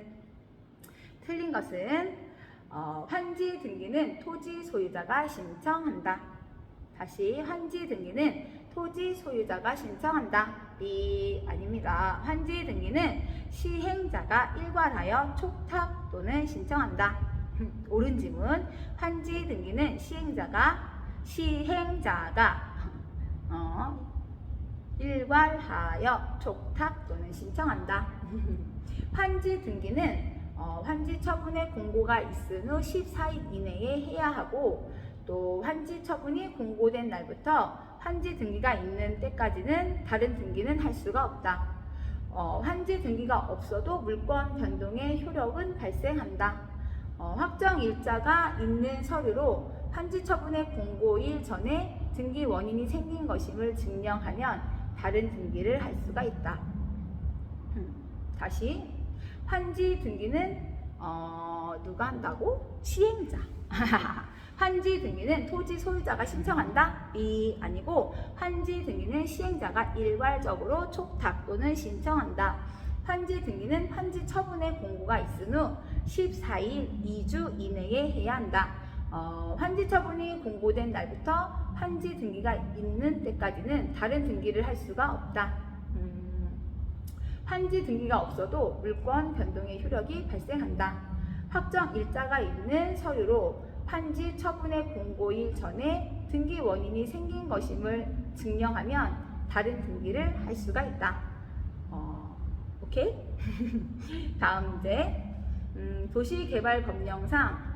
S1: 환지 등기는 토지 소유자가 신청한다. 다시 환지 등기는 토지 소유자가 신청한다. B 아닙니다. 환지 등기는 시행자가 일괄하여 촉탁 또는 신청한다. 옳은 지문. 환지 등기는 시행자가 일괄하여 촉탁 또는 신청한다. 환지 등기는 환지 처분의 공고가 있은 후 14일 이내에 해야 하고, 또 환지 처분이 공고된 날부터 환지 등기가 있는 때까지는 다른 등기는 할 수가 없다. 환지 등기가 없어도 물권 변동의 효력은 발생한다. 확정 일자가 있는 서류로 환지 처분의 공고일 전에 등기 원인이 생긴 것임을 증명하면 다른 등기를 할 수가 있다. 다시 환지 등기는 누가 한다고? 시행자. 환지 등기는 토지 소유자가 신청한다? B 아니고 환지 등기는 시행자가 일괄적으로 촉탁 또는 신청한다. 환지 등기는 환지 처분의 공고가 있은 후 14일 2주 이내에 해야 한다. 환지 처분이 공고된 날부터 환지 등기가 있는 때까지는 다른 등기를 할 수가 없다. 환지 등기가 없어도 물권 변동의 효력이 발생한다. 확정 일자가 있는 서류로 환지 처분의 공고일 전에 등기 원인이 생긴 것임을 증명하면 다른 등기를 할 수가 있다. 오케이? 다음 문제. 도시개발법령상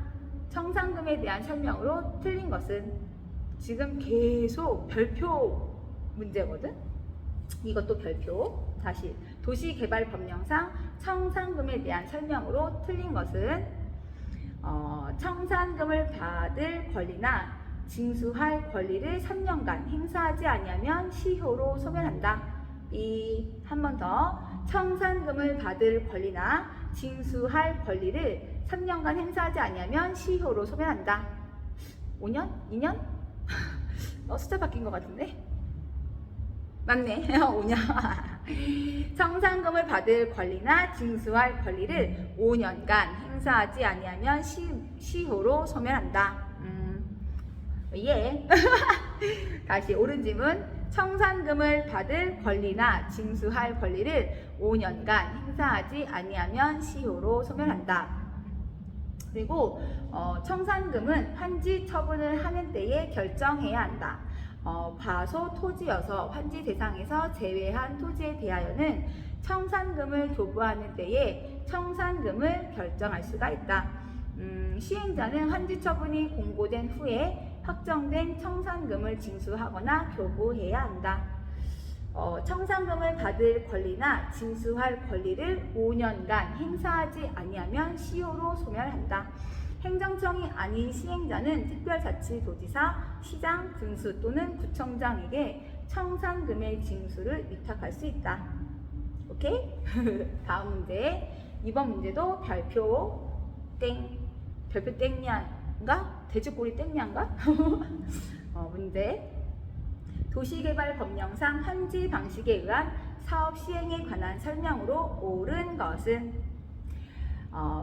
S1: 청산금에 대한 설명으로 틀린 것은, 지금 계속 별표 문제거든? 이것도 별표. 다시 도시개발법령상 청산금에 대한 설명으로 틀린 것은 청산금을 받을 권리나 징수할 권리를 3년간 행사하지 아니하면 시효로 소멸한다. B 한 번 더. 청산금을 받을 권리나 징수할 권리를 3년간 행사하지 아니하면 시효로 소멸한다. 5년? 2년? 숫자 바뀐 것 같은데? 맞네. 5년. 청산금을 받을 권리나 징수할 권리를 5년간 행사하지 아니하면 시효로 소멸한다. 예. 다시 옳은 지문. 청산금을 받을 권리나 징수할 권리를 5년간 행사하지 아니하면 시효로 소멸한다. 그리고 청산금은 환지 처분을 하는 때에 결정해야 한다. 과소 토지여서 환지 대상에서 제외한 토지에 대하여는 청산금을 교부하는 때에 청산금을 결정할 수가 있다. 시행자는 환지 처분이 공고된 후에 확정된 청산금을 징수하거나 교부해야 한다. 청산금을 받을 권리나 징수할 권리를 5년간 행사하지 아니하면 시효로 소멸한다. 행정청이 아닌 시행자는 특별자치도지사, 시장, 군수 또는 구청장에게 청산금의 징수를 위탁할 수 있다. 오케이? 다음 문제. 이번 문제도 별표 땡냐인가? 돼지꼬리 땡냐인가? 문제. 도시개발법령상 환지 방식에 의한 사업 시행에 관한 설명으로 옳은 것은,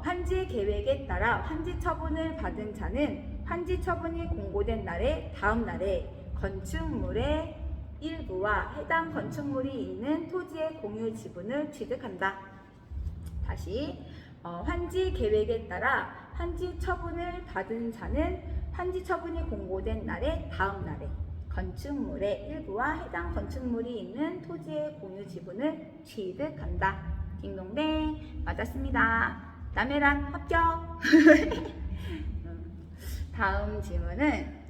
S1: 환지 계획에 따라 환지 처분을 받은 자는 환지 처분이 공고된 날의 다음 날에 건축물의 일부와 해당 건축물이 있는 토지의 공유 지분을 취득한다. 다시 환지 계획에 따라 환지 처분을 받은 자는 환지 처분이 공고된 날의 다음 날에 건축물의 일부와 해당 건축물이 있는 토지의 공유 지분을 취득한다. 딩동댕 맞았습니다. 남해란 합격. 다음 질문은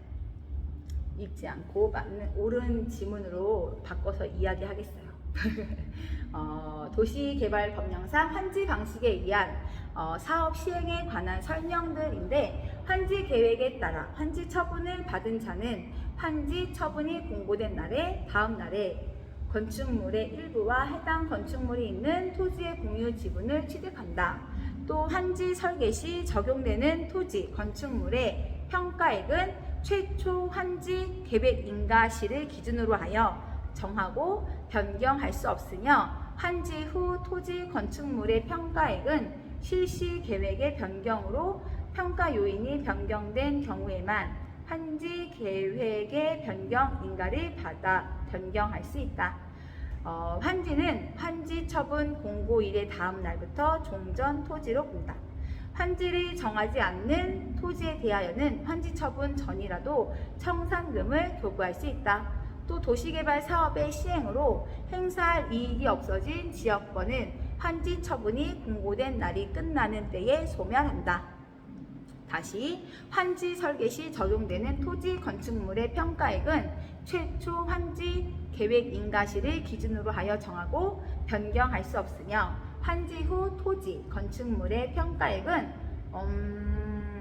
S1: 읽지 않고 맞는 옳은 지문으로 바꿔서 이야기하겠어요. 도시개발법령상 환지 방식에 의한 사업 시행에 관한 설명들인데, 환지 계획에 따라 환지 처분을 받은 자는 환지 처분이 공고된 날에 다음 날에 건축물의 일부와 해당 건축물이 있는 토지의 공유 지분을 취득한다. 또 환지 설계 시 적용되는 토지, 건축물의 평가액은 최초 환지 계획 인가시를 기준으로 하여 정하고 변경할 수 없으며, 환지 후 토지, 건축물의 평가액은 실시 계획의 변경으로 평가 요인이 변경된 경우에만 환지 계획의 변경 인가를 받아 변경할 수 있다. 환지는 환지 처분 공고일의 다음 날부터 종전 토지로 본다. 환지를 정하지 않는 토지에 대하여는 환지 처분 전이라도 청산금을 교부할 수 있다. 또 도시개발 사업의 시행으로 행사할 이익이 없어진 지역권은 환지 처분이 공고된 날이 끝나는 때에 소멸한다. 다시 환지 설계 시 적용되는 토지, 건축물의 평가액은 최초 환지 계획 인가시를 기준으로 하여 정하고 변경할 수 없으며, 환지 후 토지, 건축물의 평가액은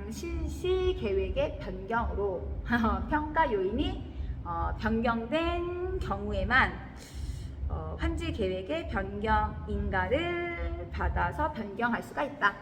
S1: 실시 계획의 변경으로 평가 요인이 변경된 경우에만 환지 계획의 변경 인가를 받아서 변경할 수가 있다.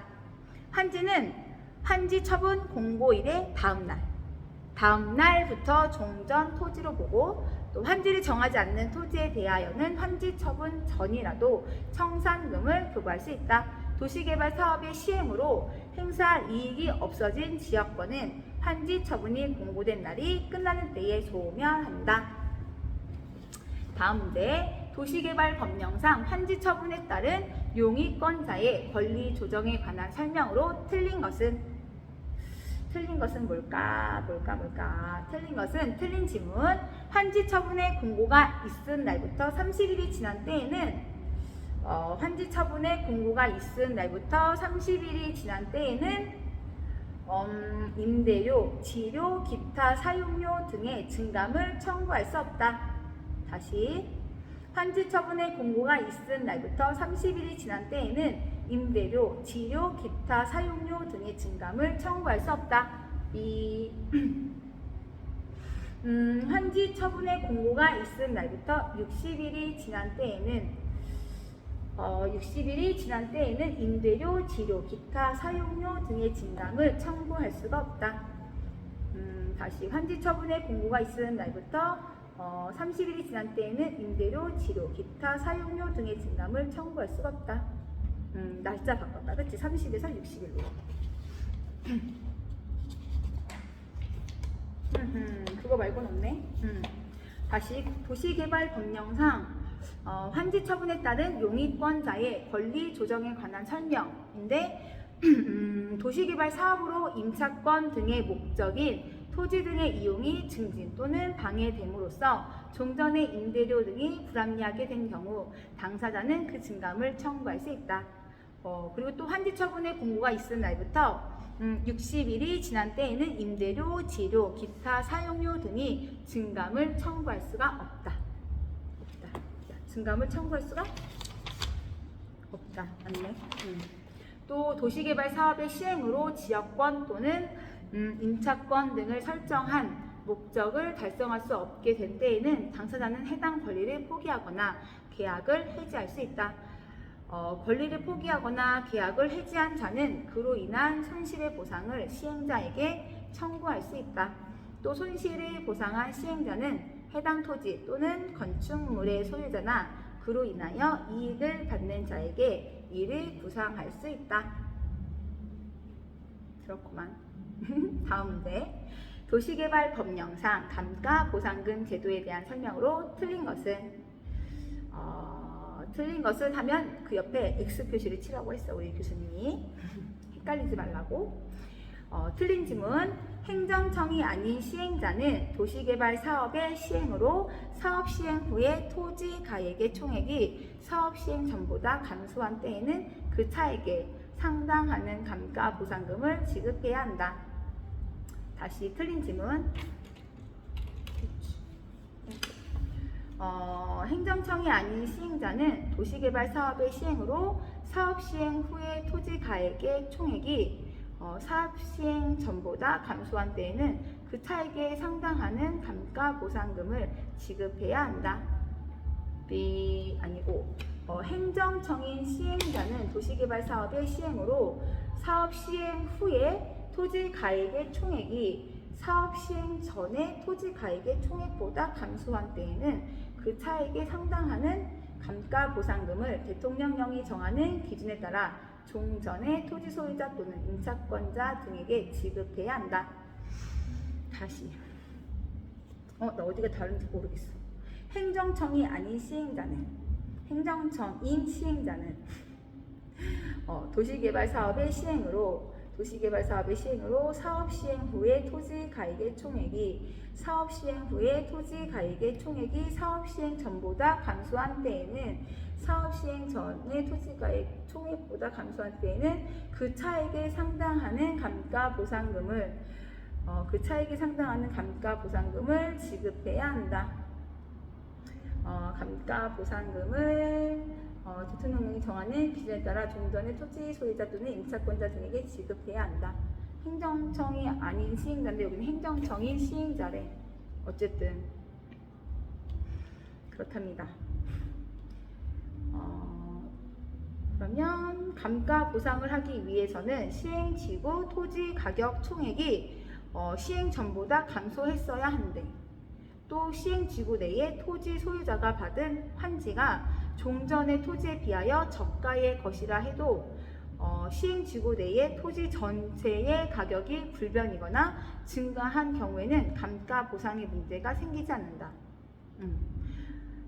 S1: 환지는 환지 처분 공고일의 다음 날부터 종전 토지로 보고, 또 환지를 정하지 않는 토지에 대하여는 환지 처분 전이라도 청산금을 교부할 수 있다. 도시개발 사업의 시행으로 행사할 이익이 없어진 지역권은 환지 처분이 공고된 날이 끝나는 때에 소멸한다. 다음 문제. 도시개발법령상 환지 처분에 따른 용의권자의 권리 조정에 관한 설명으로 틀린 것은 뭘까? 틀린 것은, 틀린 지문. 환지 처분의 공고가 있은 날부터 30일이 지난 때에는 환지 처분의 공고가 있은 날부터 30일이 지난 때에는 임대료, 지료, 기타 사용료 등의 증감을 청구할 수 없다. 다시, 환지 처분의 공고가 있은 날부터 30일이 지난 때에는 임대료, 지료, 기타 사용료 등의 증감을 청구할 수 없다. 환지 처분의 공고가 있은 날부터 60일이 지난 때에는 임대료, 지료, 기타 사용료 등의 증감을 청구할 수가 없다. 다시, 환지 처분의 공고가 있은 날부터 30일이 지난 때에는 임대료, 지료, 기타 사용료 등의 증감을 청구할 수가 없다. 날짜 바꿨다. 그치? 30에서 60일로. 그거 말고는 없네. 다시, 도시개발법령상 환지 처분에 따른 용의권자의 권리 조정에 관한 설명인데, 도시개발 사업으로 임차권 등의 목적인 토지 등의 이용이 증진 또는 방해됨으로써 종전의 임대료 등이 불합리하게 된 경우 당사자는 그 증감을 청구할 수 있다. 그리고 또 환지 처분의 공고가 있은 날부터 60일이 지난 때에는 임대료, 지료, 기타 사용료 등이 증감을 청구할 수가 없다. 증감을 청구할 수가 없다. 맞네. 또 도시개발 사업의 시행으로 지역권 또는 임차권 등을 설정한 목적을 달성할 수 없게 된 때에는 당사자는 해당 권리를 포기하거나 계약을 해지할 수 있다. 권리를 포기하거나 계약을 해지한 자는 그로 인한 손실의 보상을 시행자에게 청구할 수 있다. 또 손실을 보상한 시행자는 해당 토지 또는 건축물의 소유자나 그로 인하여 이익을 받는 자에게 이를 구상할 수 있다. 그렇구만. 다음 문제. 도시개발법령상 감가보상금 제도에 대한 설명으로 틀린 것은 하면 그 옆에 X 표시를 치라고 했어, 우리 교수님이. 헷갈리지 말라고. 틀린 지문. 행정청이 아닌 시행자는 도시개발 사업의 시행으로 사업 시행 후에 토지 가액의 총액이 사업 시행 전보다 감소한 때에는 그 차액에 상당하는 감가보상금을 지급해야 한다. 다시 틀린 지문. 행정청이 아닌 시행자는 도시개발 사업의 시행으로 사업 시행 후에 토지 가액의 총액이 사업 시행 전보다 감소한 때에는 그 차액에 상당하는 감가보상금을 지급해야 한다. B 아니고 행정청인 시행자는 도시개발 사업의 시행으로 사업 시행 후에 토지 가액의 총액이 사업 시행 전에 토지 가액의 총액보다 감소한 때에는 그 차액에 상당하는 감가보상금을 대통령령이 정하는 기준에 따라 종전의 토지 소유자 또는 임차권자 등에게 지급해야 한다. 다시. 나 어디가 다른지 모르겠어. 행정청이 아닌 시행자는, 행정청인 시행자는 도시개발 사업의 시행으로 사업 시행 후에 토지 가액의 총액이 사업 시행 전보다 감소한 때에는 사업 시행 전에 토지 가액 총액보다 감소한 때에는 그 차액에 상당하는 감가보상금을 지급해야 한다. 감가보상금을 대통령령이 정하는 기준에 따라 종전의 토지 소유자 또는 임차권자 등에게 지급해야 한다. 행정청이 아닌 시행자인데 여기는 행정청인 시행자래. 어쨌든 그렇답니다. 그러면 감가보상을 하기 위해서는 시행지구 토지 가격 총액이 시행 전보다 감소했어야 한대. 또 시행지구 내에 토지 소유자가 받은 환지가 종전의 토지에 비하여 저가의 것이라 해도 시행지구 내에 토지 전체의 가격이 불변이거나 증가한 경우에는 감가보상의 문제가 생기지 않는다.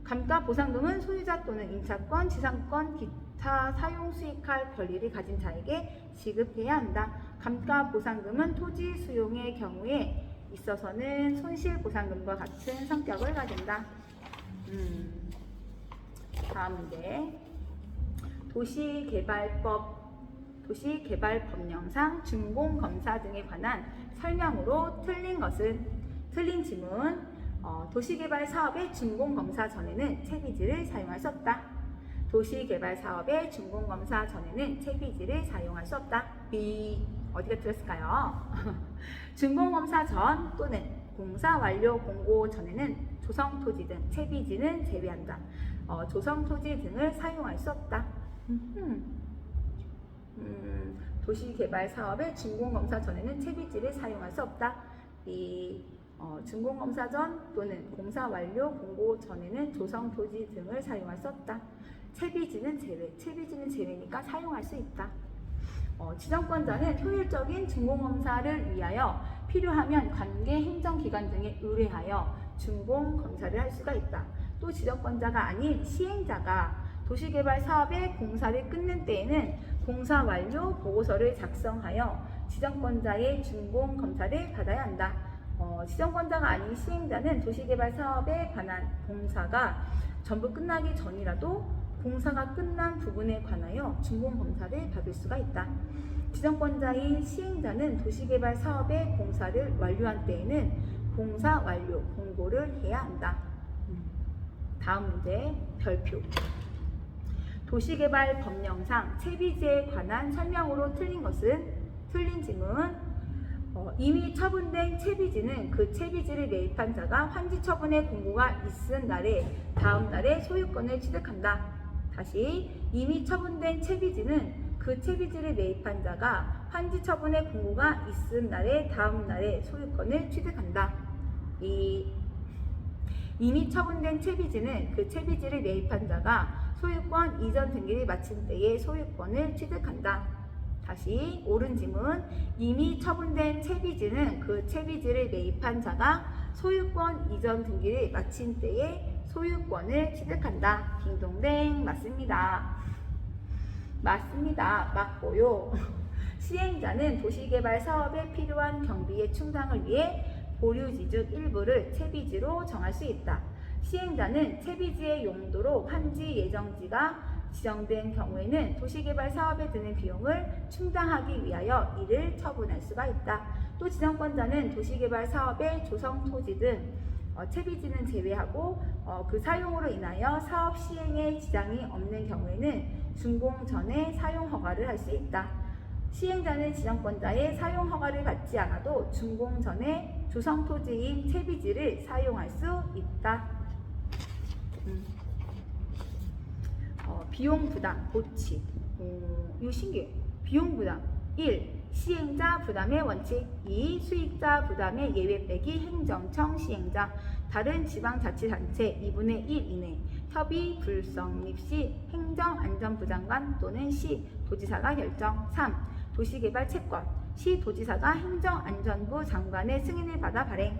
S1: 감가보상금은 소유자 또는 임차권, 지상권, 기타 사용 수익할 권리를 가진 자에게 지급해야 한다. 감가보상금은 토지 수용의 경우에 있어서는 손실보상금과 같은 성격을 가진다. 다음 문제. 도시개발법령상 준공검사 등에 관한 설명으로 틀린 지문. 도시개발 사업의 준공검사 전에는 채비지를 사용할 수 없다. 도시개발 사업의 준공검사 전에는 채비지를 사용할 수 없다. B. 어디가 틀렸을까요? 준공검사 전 또는 공사 완료 공고 전에는 조성토지 등 채비지는 제외한다. 조성토지 등을 사용할 수 없다. 도시개발 사업의 준공검사 전에는 채비지를 사용할 수 없다. 이 준공검사 전 또는 공사 완료 공고 전에는 조성토지 등을 사용할 수 없다. 채비지는 제외니까 사용할 수 있다. 지정권자는 효율적인 준공검사를 위하여 필요하면 관계 행정기관 등에 의뢰하여 준공검사를 할 수가 있다. 또 지정권자가 아닌 시행자가 도시개발 사업의 공사를 끊는 때에는 공사 완료 보고서를 작성하여 지정권자의 준공검사를 받아야 한다. 지정권자가 아닌 시행자는 도시개발 사업에 관한 공사가 전부 끝나기 전이라도 공사가 끝난 부분에 관하여 준공검사를 받을 수가 있다. 지정권자인 시행자는 도시개발 사업의 공사를 완료한 때에는 공사 완료 공고를 해야 한다. 다음 문제 별표. 도시개발 법령상 채비지에 관한 설명으로 틀린 질문. 이미 처분된 채비지는 그 채비지를 매입한 자가 환지 처분의 공고가 있은 날에 다음 날에 소유권을 취득한다. 다시 이미 처분된 채비지는 그 채비지를 매입한 자가 환지 처분의 공고가 있은 날에 다음 날에 소유권을 취득한다. 이미 처분된 채비지는 그 채비지를 매입한 자가 소유권 이전 등기를 마친 때에 소유권을 취득한다. 다시 옳은 지문. 이미 처분된 채비지는 그 채비지를 매입한 자가 소유권 이전 등기를 마친 때에 소유권을 취득한다. 딩동댕. 맞습니다. 맞고요. 시행자는 도시개발 사업에 필요한 경비의 충당을 위해 보류지주 일부를 채비지로 정할 수 있다. 시행자는 채비지의 용도로 환지 예정지가 지정된 경우에는 도시개발 사업에 드는 비용을 충당하기 위하여 이를 처분할 수가 있다. 또 지정권자는 도시개발 사업의 조성토지 등 채비지는 제외하고 그 사용으로 인하여 사업 시행에 지장이 없는 경우에는 준공 전에 사용 허가를 할 수 있다. 시행자는 지정권자의 사용 허가를 받지 않아도 준공 전에 조성토지인 채비지를 사용할 수 있다. 비용 부담 고치. 이거 신기해. 비용 부담 1. 시행자 부담의 원칙. 2. 수익자 부담의 예외 빼기 행정청 시행자 다른 지방자치단체 2분의 1 이내 협의 불성립 시 행정안전부 장관 또는 시 도지사가 결정. 3. 도시개발 채권 시 도지사가 행정안전부 장관의 승인을 받아 발행.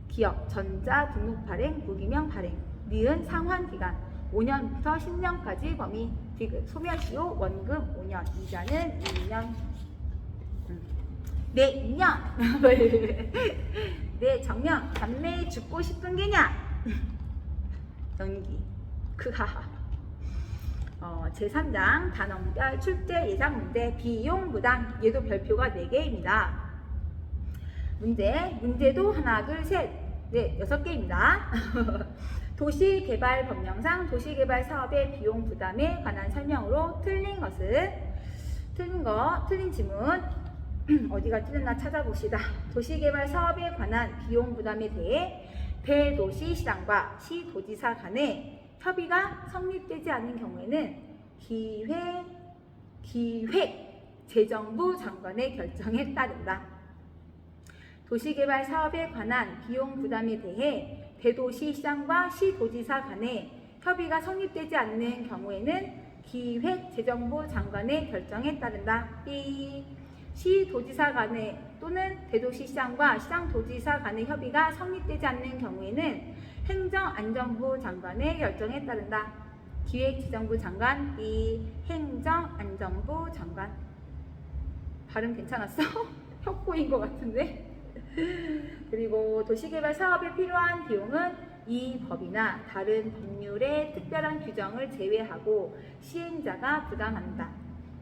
S1: 기업 전자 등록 발행 무기명 발행. 니은 상환기간 5년부터 10년까지 범위. 디귿 소멸시효 원금 5년 이자는 2년. 내 2년 내 정령 담내에 죽고 싶은 게냐 연기 크하하. 제3장 단원별 출제 예상 문제 비용 부담 얘도 별표가 4개입니다. 문제도 하나 둘 셋 넷 6개입니다. 도시개발법령상 도시개발 사업의 비용 부담에 관한 설명으로 틀린 질문 어디가 틀렸나 찾아봅시다. 도시개발 사업에 관한 비용 부담에 대해 대도시시장과 시도지사 간의 협의가 성립되지 않는 경우에는 기획재정부 장관의 결정에 따른다. 도시개발 사업에 관한 비용 부담에 대해 대도시시장과 시도지사 간의 협의가 성립되지 않는 경우에는 기획재정부 장관의 결정에 따른다. 시도지사 간의 또는 대도시시장과 시장도지사 간의 협의가 성립되지 않는 경우에는 행정안전부 장관의 결정에 따른다. 기획재정부 장관, 행정안전부 장관. 발음 괜찮았어? 협고인 것 같은데? 그리고 도시개발 사업에 필요한 비용은 이 법이나 다른 법률의 특별한 규정을 제외하고 시행자가 부담한다.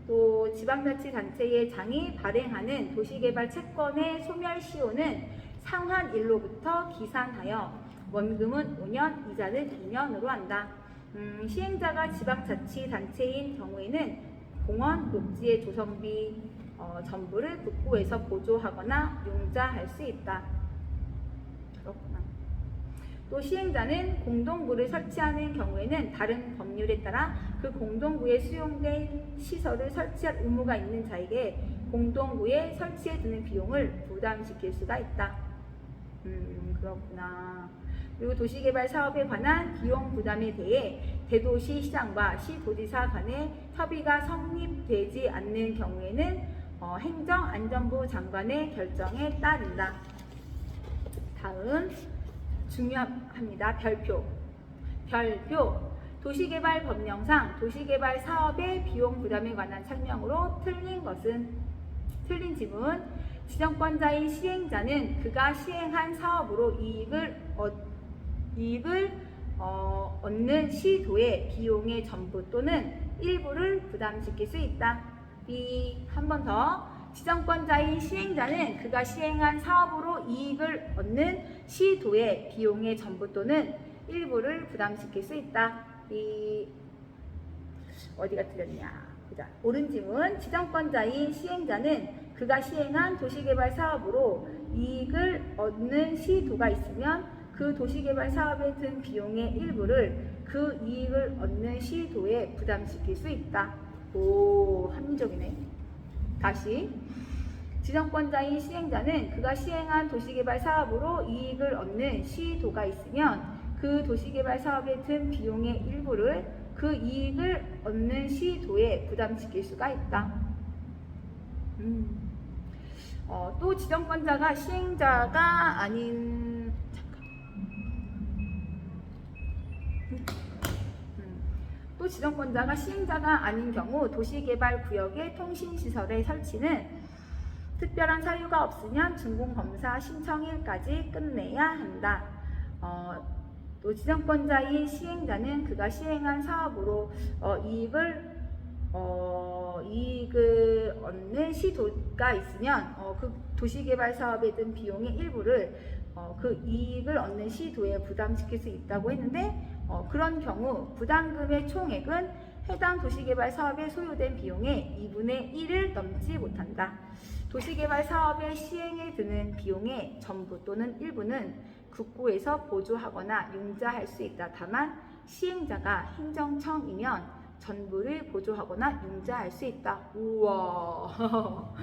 S1: 또 지방자치단체의 장이 발행하는 도시개발 채권의 소멸시효는 상환일로부터 기산하여 원금은 5년, 이자는 2년으로 한다. 시행자가 지방자치단체인 경우에는 공원, 녹지의 조성비 전부를 국고에서 보조하거나 융자할 수 있다. 그렇구나. 또 시행자는 공동구를 설치하는 경우에는 다른 법률에 따라 그 공동구에 수용된 시설을 설치할 의무가 있는 자에게 공동구에 설치에 드는 비용을 부담시킬 수가 있다. 그렇구나. 그리고 도시개발 사업에 관한 비용 부담에 대해 대도시시장과 시도지사 간의 협의가 성립되지 않는 경우에는 행정안전부 장관의 결정에 따른다. 다음 중요합니다. 별표. 도시개발 법령상 도시개발 사업의 비용 부담에 관한 설명으로 틀린 지문. 지정권자인 시행자는 그가 시행한 사업으로 이익을 얻는 시도의 비용의 전부 또는 일부를 부담시킬 수 있다. 한 번 더. 지정권자인 시행자는 그가 시행한 사업으로 이익을 얻는 시도의 비용의 전부 또는 일부를 부담시킬 수 있다. 어디가 틀렸냐. 보자. 옳은 지문. 지정권자인 시행자는 그가 시행한 도시개발 사업으로 이익을 얻는 시도가 있으면 그 도시개발 사업에 든 비용의 일부를 그 이익을 얻는 시도에 부담시킬 수 있다. 오, 합리적이네. 다시. 지정권자인 시행자는 그가 시행한 도시개발 사업으로 이익을 얻는 시도가 있으면 그 도시개발 사업에 든 비용의 일부를 그 이익을 얻는 시도에 부담시킬 수가 있다. 또 지정권자가 시행자가 아닌 또 지정권자가 시행자가 아닌 경우 도시개발구역의 통신시설의 설치는 특별한 사유가 없으면 준공검사 신청일까지 끝내야 한다. 또 지정권자인 시행자는 그가 시행한 사업으로 이익을 얻는 시도가 있으면 그 도시개발 사업에 든 비용의 일부를 그 이익을 얻는 시도에 부담시킬 수 있다고 했는데 그런 경우 부담금의 총액은 해당 도시개발 사업에 소요된 비용의 2분의 1을 넘지 못한다. 도시개발 사업의 시행에 드는 비용의 전부 또는 일부는 국고에서 보조하거나 융자할 수 있다. 다만 시행자가 행정청이면 전부를 보조하거나 융자할 수 있다. 우와.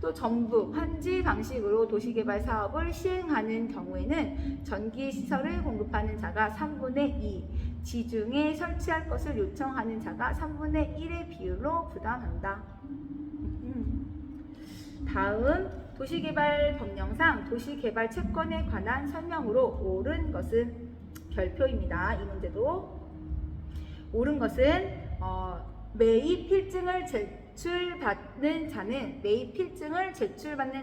S1: 또 전부 환지 방식으로 도시개발 사업을 시행하는 경우에는 전기시설을 공급하는 자가 3분의 2, 지중에 설치할 것을 요청하는 자가 3분의 1의 비율로 부담한다. 다음 도시개발 법령상 도시개발 채권에 관한 설명으로 옳은 것은 별표입니다. 이 문제도 옳은 것은 매입 필증을 제출받는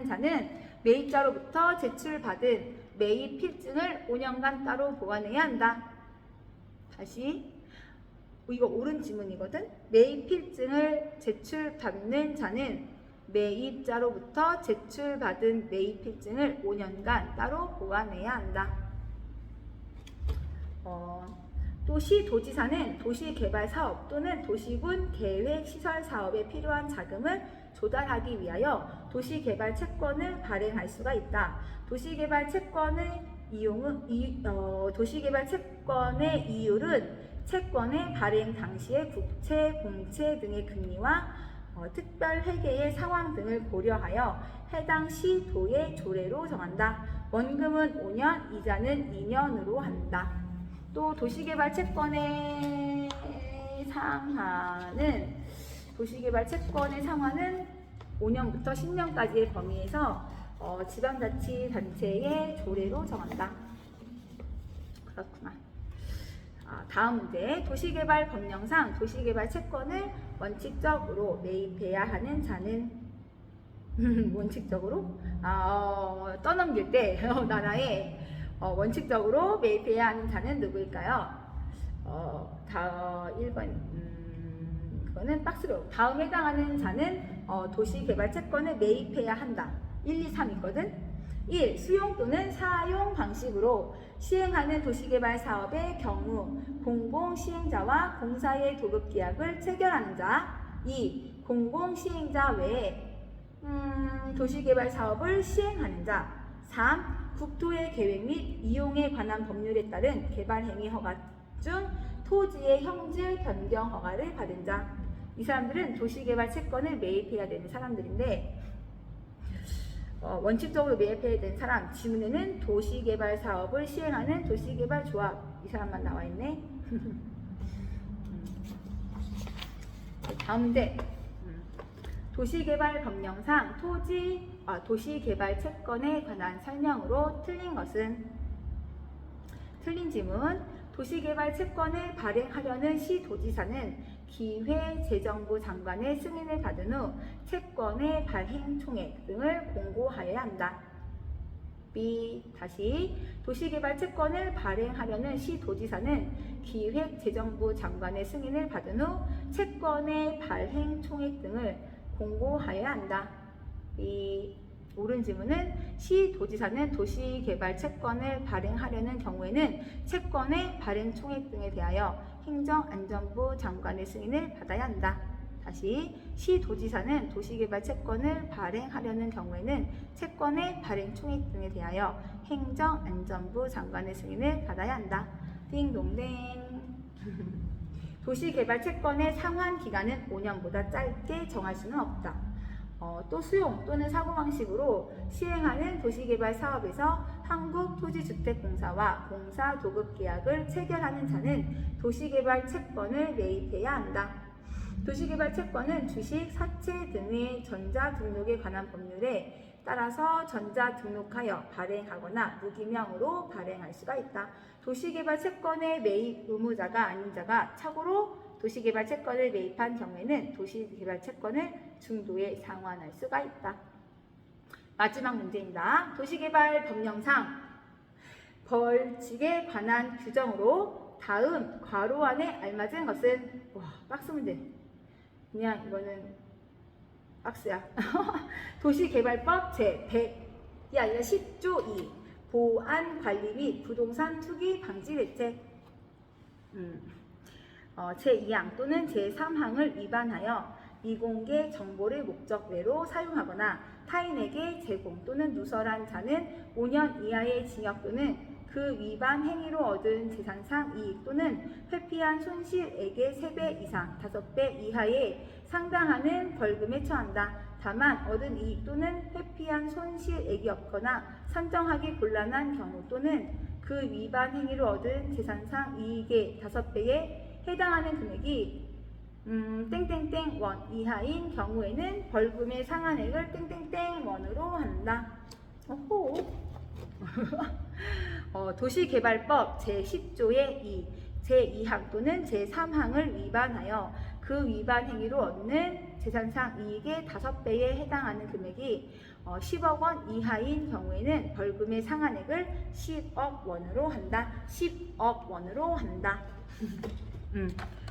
S1: 자는 매입자로부터 제출받은 매입 필증을 5년간 따로 보관해야 한다. 다시 이거 옳은 지문이거든. 매입 필증을 제출받는 자는 매입자로부터 제출받은 매입 필증을 5년간 따로 보관해야 한다. 또 시도지사는 도시개발사업 또는 도시군 계획시설사업에 필요한 자금을 조달하기 위하여 도시개발 채권을 발행할 수가 있다. 도시개발 채권의 이율은 채권의 발행 당시의 국채, 공채 등의 금리와 특별 회계의 상황 등을 고려하여 해당 시도의 조례로 정한다. 원금은 5년, 이자는 2년으로 한다. 또 도시개발 채권의 상한은 5년부터 10년까지의 범위에서 지방자치단체의 조례로 정한다. 그렇구나. 다음 문제. 도시개발 법령상 도시개발 채권을 원칙적으로 매입해야 하는 자는 원칙적으로 떠넘길 때 나라에 원칙적으로 매입해야 하는 자는 누구일까요? 1번 그거는 박스로. 다음 해당하는 자는 도시개발 채권을 매입해야 한다. 1, 2, 3 있거든. 1. 수용 또는 사용 방식으로 시행하는 도시개발 사업의 경우 공공시행자와 공사의 도급계약을 체결하는 자. 2. 공공시행자 외에 도시개발 사업을 시행하는 자. 3. 국토의 계획 및 이용에 관한 법률에 따른 개발행위 허가 중 토지의 형질 변경 허가를 받은 자. 이 사람들은 도시개발 채권을 매입해야 되는 사람들인데 원칙적으로 매입해야 되는 사람. 지문에는 도시개발 사업을 시행하는 도시개발조합 이 사람만 나와 있네. 다음 문제. 도시개발 법령상 도시개발 채권에 관한 설명으로 틀린 것은? 틀린 지문. 도시개발 채권을 발행하려는 시도지사는 기회재정부 장관의 승인을 받은 후 채권의 발행 총액 등을 공고하여야 한다. B. 다시 도시개발 채권을 발행하려는 시도지사는 기획재정부 장관의 승인을 받은 후 채권의 발행 총액 등을 공고하여야 한다. B. 옳은 지문은 시도지사는 도시개발 채권을 발행하려는 경우에는 채권의 발행 총액 등에 대하여 행정안전부 장관의 승인을 받아야 한다. 다시 시도지사는 도시개발 채권을 발행하려는 경우에는 채권의 발행 총액 등에 대하여 행정안전부 장관의 승인을 받아야 한다. 띵동댕. 도시개발 채권의 상환 기간은 5년보다 짧게 정할 수는 없다. 또 수용 또는 사고방식으로 시행하는 도시개발 사업에서 한국토지주택공사와 공사도급계약을 체결하는 자는 도시개발 채권을 매입해야 한다. 도시개발 채권은 주식, 사채 등의 전자등록에 관한 법률에 따라서 전자등록하여 발행하거나 무기명으로 발행할 수가 있다. 도시개발 채권의 매입 의무자가 아닌 자가 착오로 도시개발 채권을 매입한 경우에는 도시개발 채권을 중도에 상환할 수가 있다. 마지막 문제입니다. 도시개발 법령상 벌칙에 관한 규정으로 다음 괄호 안에 알맞은 것은? 와, 박스 문제. 그냥 이거는 박스야. 도시개발법 제100이 아니라 10조 2 보안 관리 및 부동산 투기 방지 대책. 제2항 또는 제3항을 위반하여 미공개 정보를 목적 외로 사용하거나 타인에게 제공 또는 누설한 자는 5년 이하의 징역 또는 그 위반 행위로 얻은 재산상 이익 또는 회피한 손실액의 3배 이상 5배 이하에 상당하는 벌금에 처한다. 다만 얻은 이익 또는 회피한 손실액이 없거나 산정하기 곤란한 경우 또는 그 위반 행위로 얻은 재산상 이익의 5배에 해당하는 금액이 땡땡땡 원 이하인 경우에는 벌금의 상한액을 땡땡땡 원으로 한다. 오호. 도시개발법 제10조의 2, 제2항 또는 제3항을 위반하여 그 위반 행위로 얻는 재산상 이익의 5배에 해당하는 금액이 10억 원 이하인 경우에는 벌금의 상한액을 10억 원으로 한다. 10억 원으로 한다.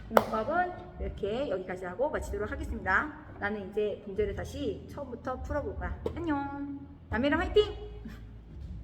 S1: 공법은 이렇게 여기까지 하고 마치도록 하겠습니다. 나는 이제 문제를 다시 처음부터 풀어볼 거야. 안녕. 남이랑 화이팅!